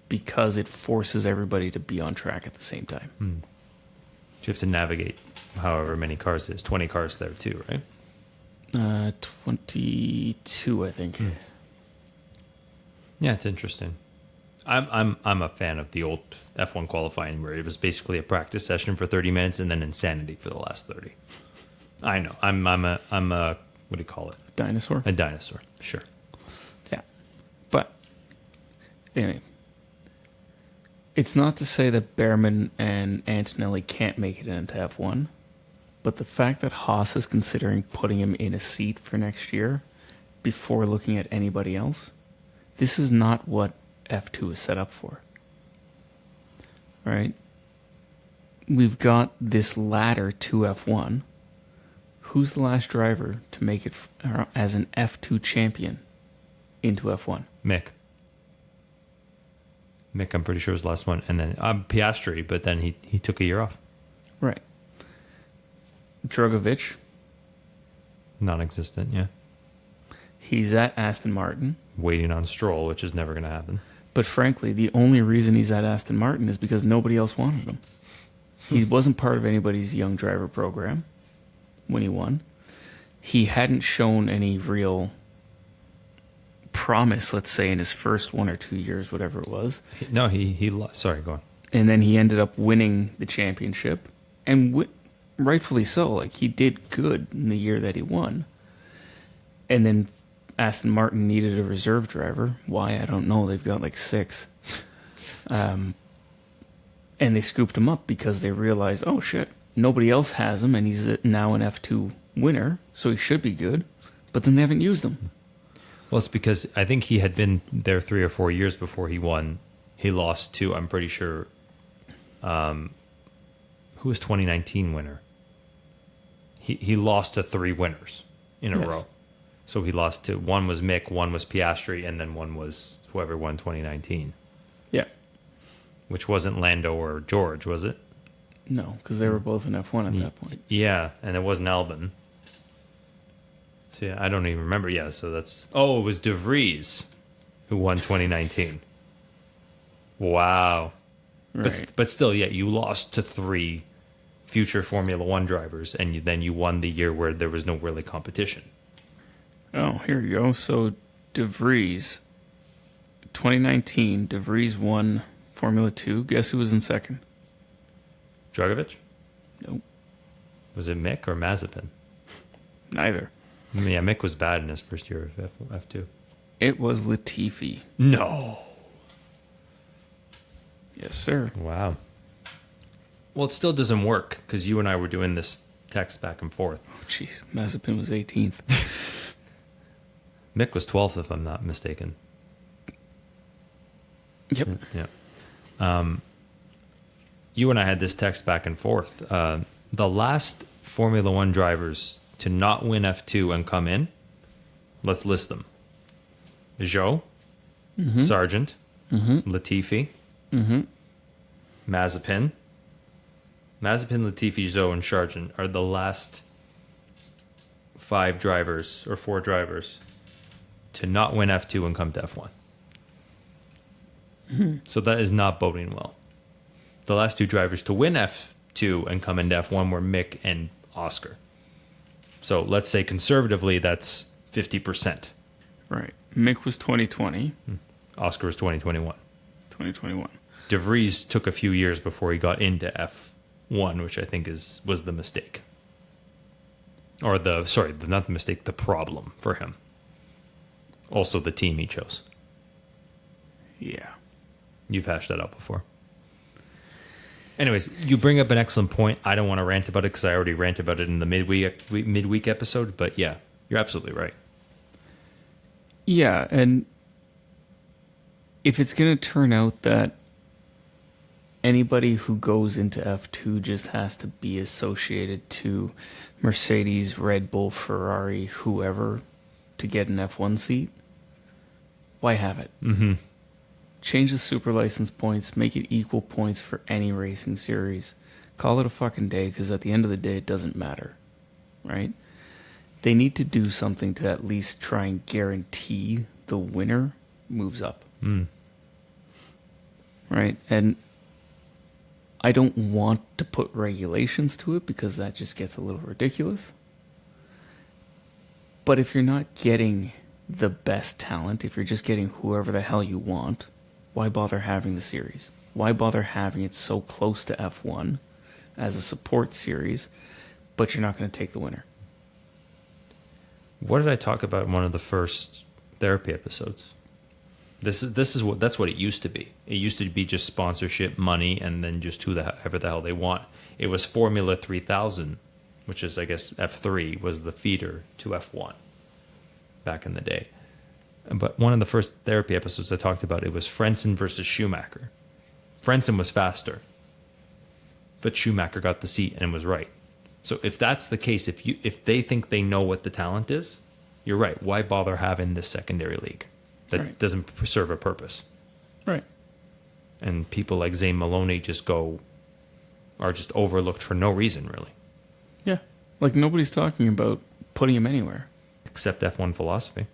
because it forces everybody to be on track at the same time. You have to navigate however many cars there's 20 cars there too, right? 22, I think. Yeah, it's interesting. I'm a fan of the old F1 qualifying where it was basically a practice session for 30 minutes and then insanity for the last 30. I know. I'm a what do you call it? Dinosaur. A dinosaur. Sure. Yeah. But anyway, it's not to say that Behrman and Antonelli can't make it into F1, but the fact that Haas is considering putting him in a seat for next year before looking at anybody else, this is not what F2 is set up for. Right? We've got this ladder to F1. Who's the last driver to make it as an F2 champion into F1? Mick, I'm pretty sure was the last one. And then Piastri, but then he took a year off. Right. Drogovic. Non-existent, yeah. He's at Aston Martin. Waiting on Stroll, which is never going to happen. But frankly, the only reason he's at Aston Martin is because nobody else wanted him. He wasn't part of anybody's young driver program when he won. He hadn't shown any real promise, let's say, in his first 1 or 2 years, whatever it was. No, he lost. Sorry, go on. And then he ended up winning the championship. And rightfully so. Like, he did good in the year that he won. And then Aston Martin needed a reserve driver. Why? I don't know. They've got like 6. And they scooped him up because they realized, oh shit, nobody else has him, and he's now an F2 winner, so he should be good. But then they haven't used him. Well, it's because I think he had been there 3 or 4 years before he won. He lost to, I'm pretty sure, who was 2019 winner? He lost to 3 winners in a row. So he lost to, one was Mick, one was Piastri, and then one was whoever won 2019. Yeah. Which wasn't Lando or George, was it? No, because they were both in F1 at that point. Yeah, and it wasn't Albon. So yeah, I don't even remember. Yeah, so that's... Oh, it was De Vries who won 2019. Wow. Right. But still, yeah, you lost to 3 future Formula One drivers, and then you won the year where there was no really competition. Oh, here you go. So De Vries, 2019, De Vries won Formula 2. Guess who was in second? Drogovic? Nope. Was it Mick or Mazepin? Neither. Yeah, Mick was bad in his first year of F2. It was Latifi. No. Yes, sir. Wow. Well, it still doesn't work because you and I were doing this text back and forth. Oh, jeez. Mazepin was 18th. Mick was 12th, if I'm not mistaken. Yep. Yeah. You and I had this text back and forth. The last Formula One drivers to not win F2 and come in, let's list them. Zhou, Sargent, Latifi, Mazepin. Mazepin, Latifi, Zhou, and Sargent are the last 5 drivers or 4 drivers to not win F2 and come to F1. So that is not boding well. The last 2 drivers to win F2 and come into F1 were Mick and Oscar. So let's say conservatively that's 50%. Right. Mick was 2020. Oscar was 2021. 2021. De Vries took a few years before he got into F1, which I think was the mistake. Or not the mistake, the problem for him. Also the team he chose. Yeah. You've hashed that out before. Anyways, you bring up an excellent point. I don't want to rant about it because I already ranted about it in the midweek episode. But yeah, you're absolutely right. Yeah, and if it's going to turn out that anybody who goes into F2 just has to be associated to Mercedes, Red Bull, Ferrari, whoever, to get an F1 seat, why have it? Mm-hmm. Change the super license points, make it equal points for any racing series. Call it a fucking day, because at the end of the day, it doesn't matter, right? They need to do something to at least try and guarantee the winner moves up. Right? And I don't want to put regulations to it because that just gets a little ridiculous. But if you're not getting the best talent, if you're just getting whoever the hell you want, why bother having the series? Why bother having it so close to F1 as a support series, but you're not going to take the winner? What did I talk about in one of the first therapy episodes? That's what it used to be. It used to be just sponsorship, money, and then just whoever the hell they want. It was Formula 3000, which is, I guess, F3 was the feeder to F1 back in the day. But one of the first therapy episodes I talked about, it was Frentzen versus Schumacher. Frentzen was faster, but Schumacher got the seat and was right. So if that's the case, if they think they know what the talent is, you're right. Why bother having this secondary league that doesn't serve a purpose? Right. And people like Zane Maloney are just overlooked for no reason, really. Yeah. Like, nobody's talking about putting him anywhere. Except F1 philosophy.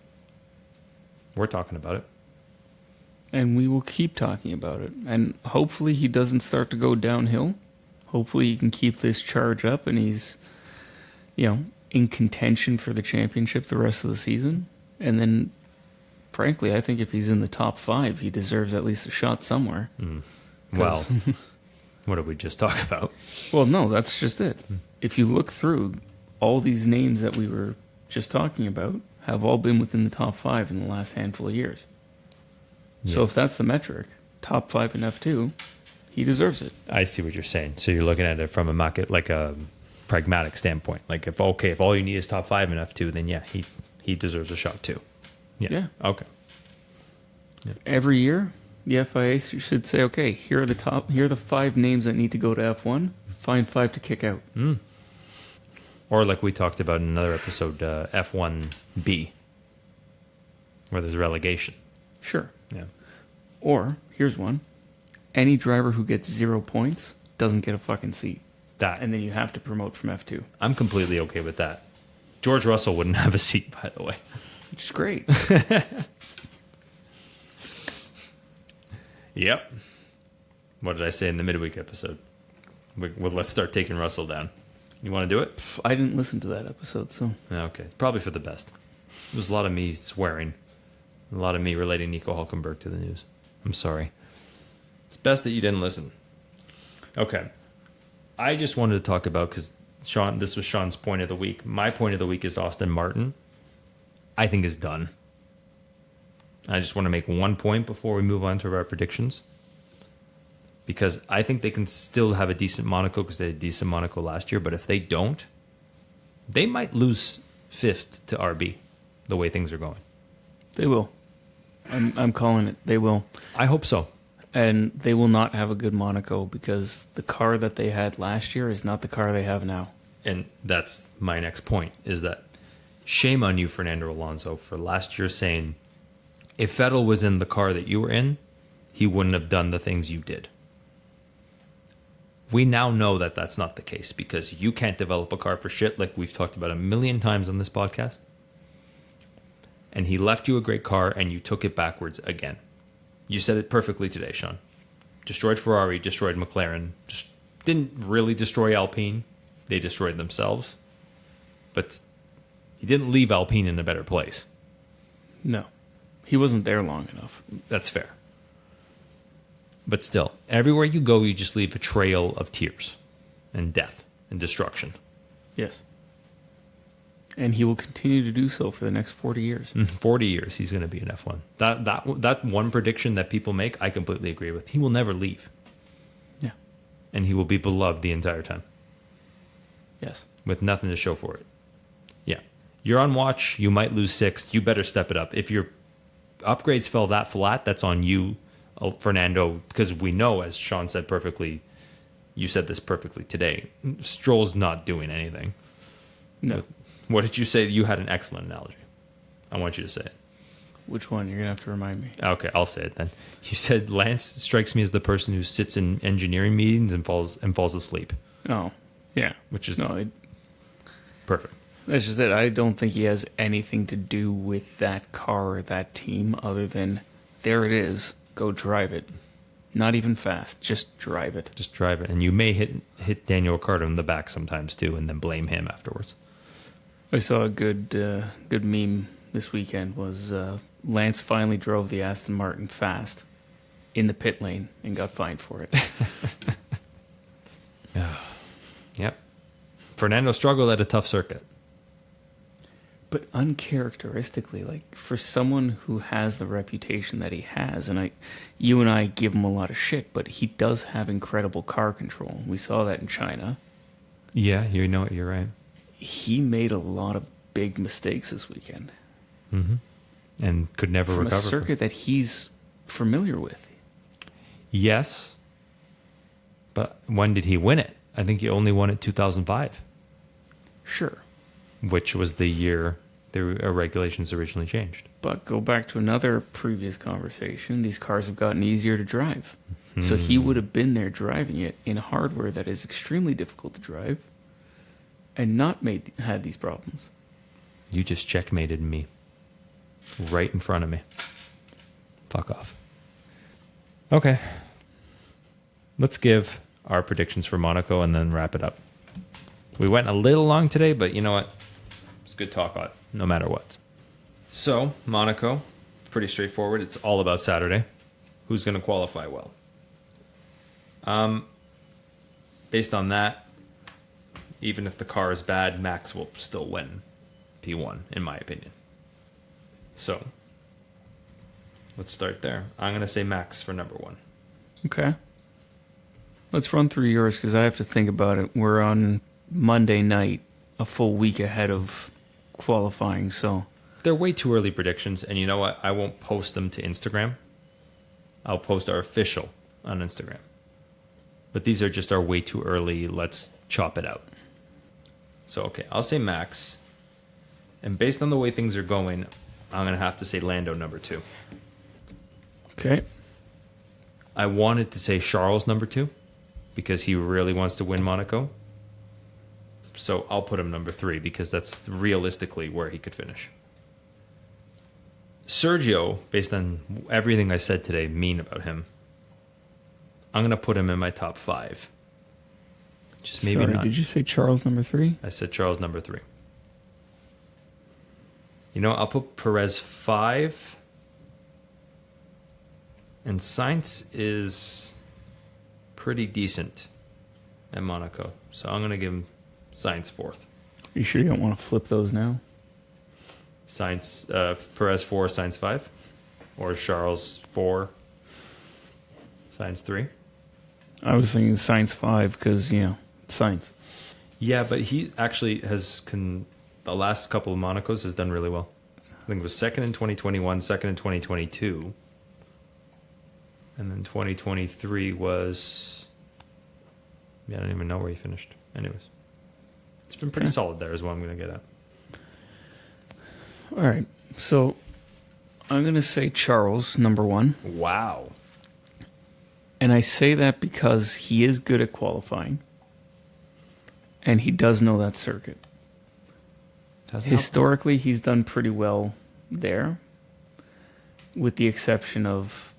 We're talking about it. And we will keep talking about it. And hopefully he doesn't start to go downhill. Hopefully he can keep this charge up and he's, in contention for the championship the rest of the season. And then, frankly, I think if he's in the top 5, he deserves at least a shot somewhere. Well, what did we just talk about? Well, no, that's just it. If you look through, all these names that we were just talking about have all been within the top 5 in the last handful of years. Yeah. So if that's the metric, top 5 in F2, he deserves it. I see what you're saying. So you're looking at it from a market, like a pragmatic standpoint. Like if all you need is top 5 in F2, then yeah, he deserves a shot too. Yeah. Okay. Yeah. Every year, the FIA should say, okay, here are the 5 names that need to go to F1. Find 5 to kick out. Or like we talked about in another episode, F1B, where there's relegation. Sure. Yeah. Or, here's one. Any driver who gets 0 points doesn't get a fucking seat. And then you have to promote from F2. I'm completely okay with that. George Russell wouldn't have a seat, by the way. Which is great. Yep. What did I say in the midweek episode? Well, let's start taking Russell down. You want to do it? I didn't listen to that episode, so... Okay. Probably for the best. There was a lot of me swearing. A lot of me relating Nico Hulkenberg to the news. I'm sorry. It's best that you didn't listen. Okay. I just wanted to talk about, because this was Sean's point of the week. My point of the week is Aston Martin. I think is done. I just want to make one point before we move on to our predictions. Because I think they can still have a decent Monaco because they had a decent Monaco last year. But if they don't, they might lose 5th to RB the way things are going. They will. I'm calling it. They will. I hope so. And they will not have a good Monaco because the car that they had last year is not the car they have now. And that's my next point, is that shame on you, Fernando Alonso, for last year saying, if Vettel was in the car that you were in, he wouldn't have done the things you did. We now know that that's not the case because you can't develop a car for shit like we've talked about a million times on this podcast. And he left you a great car and you took it backwards again. You said it perfectly today, Sean. Destroyed Ferrari, destroyed McLaren. Just didn't really destroy Alpine. They destroyed themselves. But he didn't leave Alpine in a better place. No. He wasn't there long enough. That's fair. But still, everywhere you go, you just leave a trail of tears and death and destruction. Yes. And he will continue to do so for the next 40 years. 40 years, he's going to be in F1. That one prediction that people make, I completely agree with. He will never leave. Yeah. And he will be beloved the entire time. Yes. With nothing to show for it. Yeah. You're on watch, you might lose 6th. You better step it up. If your upgrades fell that flat, that's on you, Fernando, because we know, as Sean said perfectly, you said this perfectly today, Stroll's not doing anything. No. What did you say? You had an excellent analogy. I want you to say it. Which one? You're going to have to remind me. Okay, I'll say it then. You said Lance strikes me as the person who sits in engineering meetings and falls asleep. Oh, yeah. Which is perfect. That's just it. I don't think he has anything to do with that car or that team other than, there it is, go drive it. Not even fast, just drive it. Just drive it. And you may hit Daniel Ricciardo in the back sometimes too and then blame him afterwards. I saw a good meme this weekend was Lance finally drove the Aston Martin fast in the pit lane and got fined for it. Yep. Fernando struggled at a tough circuit. But uncharacteristically, like for someone who has the reputation that he has, and you and I give him a lot of shit, but he does have incredible car control. We saw that in China. Yeah, you're right. He made a lot of big mistakes this weekend. Mm-hmm. And could never from recover. A circuit that he's familiar with. Yes. But when did he win it? I think he only won it 2005. Sure. Which was the year the regulations originally changed. But go back to another previous conversation. These cars have gotten easier to drive. So he would have been there driving it in hardware that is extremely difficult to drive and not had these problems. You just checkmated me. Right in front of me. Fuck off. Okay. Let's give our predictions for Monaco and then wrap it up. We went a little long today, but you know what? It's good talk on no matter what. So, Monaco, pretty straightforward. It's all about Saturday. Who's going to qualify well? Based on that, even if the car is bad, Max will still win P1, in my opinion. So, let's start there. I'm going to say Max for number 1. Okay. Let's run through yours because I have to think about it. We're on Monday night, a full week ahead of qualifying, so... They're way too early predictions, and you know what? I won't post them to Instagram. I'll post our official on Instagram. But these are just our way too early, let's chop it out. So, okay, I'll say Max. And based on the way things are going, I'm going to have to say Lando number 2. Okay. I wanted to say Charles number 2 because he really wants to win Monaco. So I'll put him number 3 because that's realistically where he could finish. Sergio, based on everything I said today, mean about him, I'm going to put him in my top 5. Just maybe not. Did you say Charles number 3? I said Charles number 3. You know, I'll put Perez 5. And Sainz is pretty decent at Monaco. So I'm going to give him Sainz 4th. You sure you don't want to flip those now? Sainz, Perez 4, Sainz 5? Or Charles 4, Sainz 3? I was thinking Sainz 5 because, it's Sainz. Yeah, but he actually the last couple of Monacos has done really well. I think it was second in 2021, second in 2022. And then 2023 was... I don't even know where he finished. Anyways. It's been pretty solid there is what I'm going to get at. All right. So I'm going to say Charles, number 1. Wow. And I say that because he is good at qualifying. And he does know that circuit. Historically, he's done pretty well there. With the exception of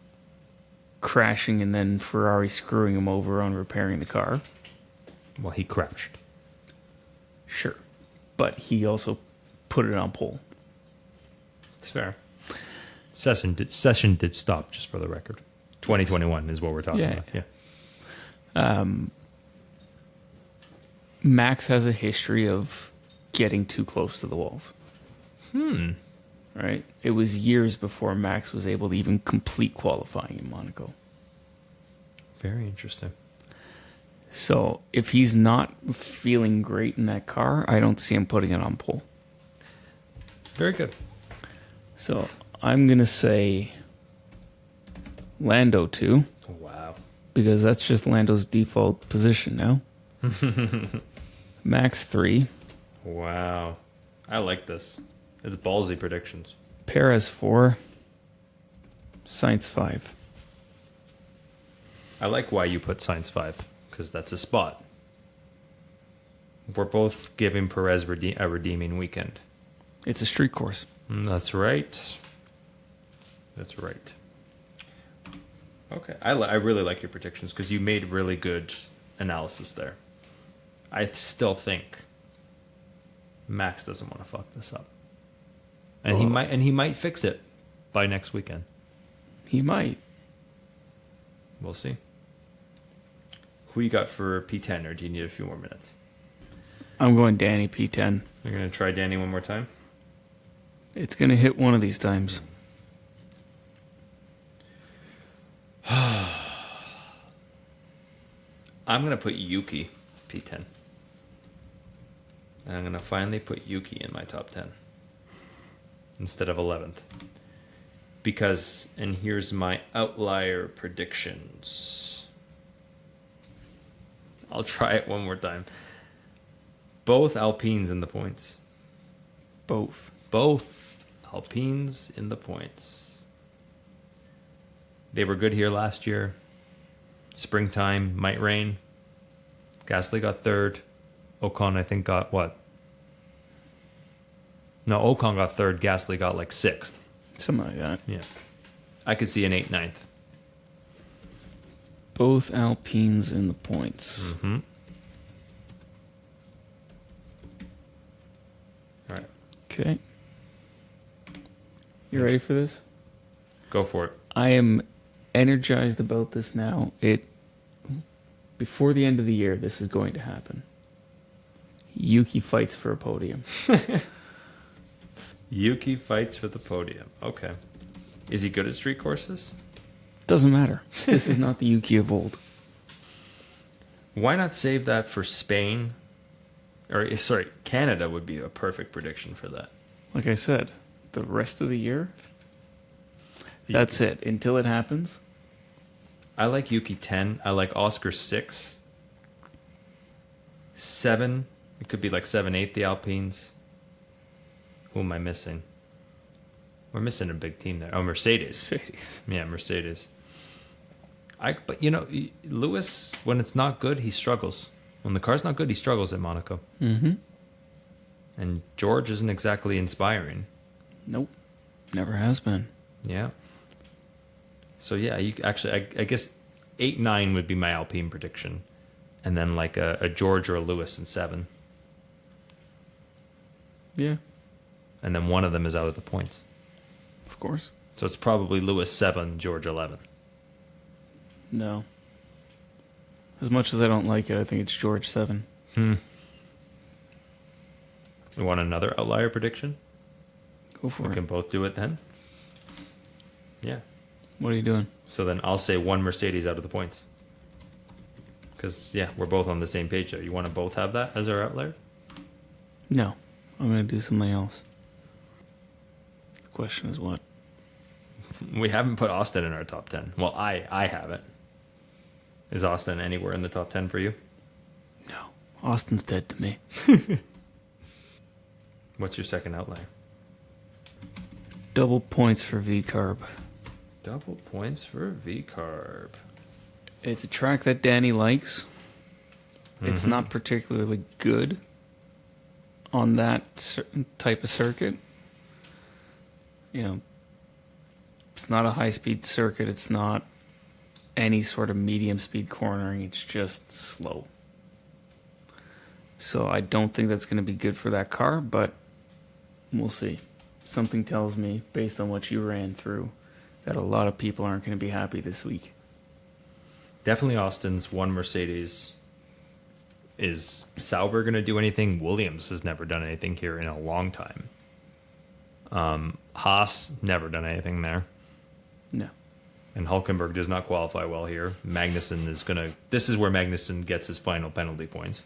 crashing and then Ferrari screwing him over on repairing the car. Well, he crashed. Sure. But he also put it on pole. It's fair. Session did stop, just for the record. 2021 is what we're talking about. Yeah. Max has a history of getting too close to the walls. Right? It was years before Max was able to even complete qualifying in Monaco. Very interesting. So if he's not feeling great in that car, I don't see him putting it on pole. Very good. So I'm going to say Lando 2. Wow. Because that's just Lando's default position now. Max 3. Wow. I like this. It's ballsy predictions. Perez 4. Sainz 5. I like why you put Sainz 5, because that's a spot. We're both giving Perez a redeeming weekend. It's a street course. That's right. That's right. Okay. I really like your predictions because you made really good analysis there. I still think Max doesn't want to fuck this up. And he might fix it by next weekend. He might. We'll see. Who you got for P10, or do you need a few more minutes? I'm going Danny P10. You're going to try Danny one more time? It's going to hit one of these times. I'm going to put Yuki P10. And I'm going to finally put Yuki in my top 10 instead of 11th. Because, and here's my outlier predictions. I'll try it one more time. Both Alpines in the points. Both. Both Alpines in the points. They were good here last year. Springtime might rain. Gasly got third. Ocon, I think, got what? No, Ocon got third. Gasly got like sixth. Something like that. Yeah. I could see an 8th, 9th. Both Alpines in the points. Mm-hmm. All right. Okay. You ready for this? Go for it. I am energized about this now. Before the end of the year, this is going to happen. Yuki fights for a podium. Yuki fights for the podium. Okay. Is he good at street courses? Doesn't matter. This is not the Yuki of old. Why not save that for Spain? Or, sorry, Canada would be a perfect prediction for that. Like I said, the rest of the year, that's it. Until it happens. I like Yuki 10. I like Oscar 6. 7. It could be like 7, 8, the Alpines. Who am I missing? We're missing a big team there. Oh, Mercedes. Mercedes. Yeah, Mercedes. But, Lewis, when it's not good, he struggles. When the car's not good, he struggles at Monaco. Mm-hmm. And George isn't exactly inspiring. Nope. Never has been. Yeah. So, yeah, I guess 8, 9 would be my Alpine prediction. And then like a George or a Lewis in 7. Yeah. And then one of them is out of the points. Of course. So it's probably Lewis 7, George 11. No. As much as I don't like it, I think it's George 7. You want another outlier prediction? Go for We it. can both do it then. Yeah. What are you doing? So then I'll say one Mercedes out of the points. Because, yeah, we're both on the same page there. You want to both have that as our outlier? No. I'm going to do something else. The question is what? We haven't put Austin in our top 10. Well, I haven't. Is Austin anywhere in the top 10 for you? No. Austin's dead to me. What's your second outlier? Double points for V-Carb. Double points for V-Carb. It's a track that Danny likes. It's not particularly good on that type of circuit. It's not a high-speed circuit. It's not any sort of medium-speed cornering. It's just slow. So I don't think that's going to be good for that car, but we'll see. Something tells me, based on what you ran through, that a lot of people aren't going to be happy this week. Definitely Austin's one Mercedes. Is Sauber going to do anything? Williams has never done anything here in a long time. Haas, never done anything there. No. And Hulkenberg does not qualify well here. Magnussen is going to... This is where Magnussen gets his final penalty points.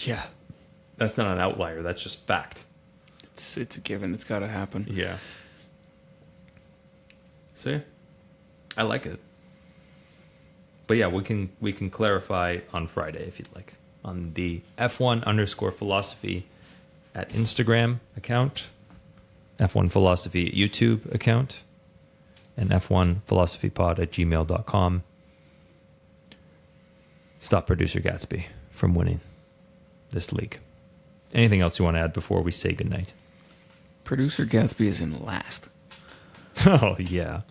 Yeah. That's not an outlier. That's just fact. It's a given. It's got to happen. Yeah. So, yeah. I like it. But yeah, we can clarify on Friday if you'd like. On the F1_philosophy at Instagram account, F1 Philosophy at YouTube account, and F1philosophypod at gmail.com. Stop producer Gatsby from winning this league. Anything else you want to add before we say goodnight? Producer Gatsby is in last. Oh, yeah.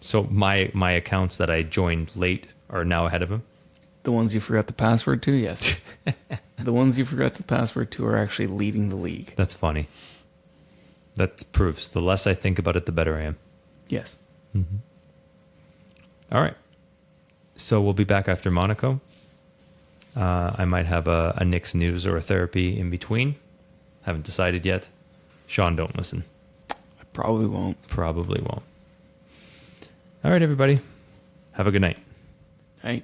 So my accounts that I joined late are now ahead of him? The ones you forgot the password to, yes. The ones you forgot the password to are actually leading the league. That's funny. That proves the less I think about it, the better I am. Yes. Mm-hmm. All right. So we'll be back after Monaco. I might have a Nick's news or a therapy in between. Haven't decided yet. Sean, don't listen. I probably won't. Probably won't. All right, everybody. Have a good night. Night.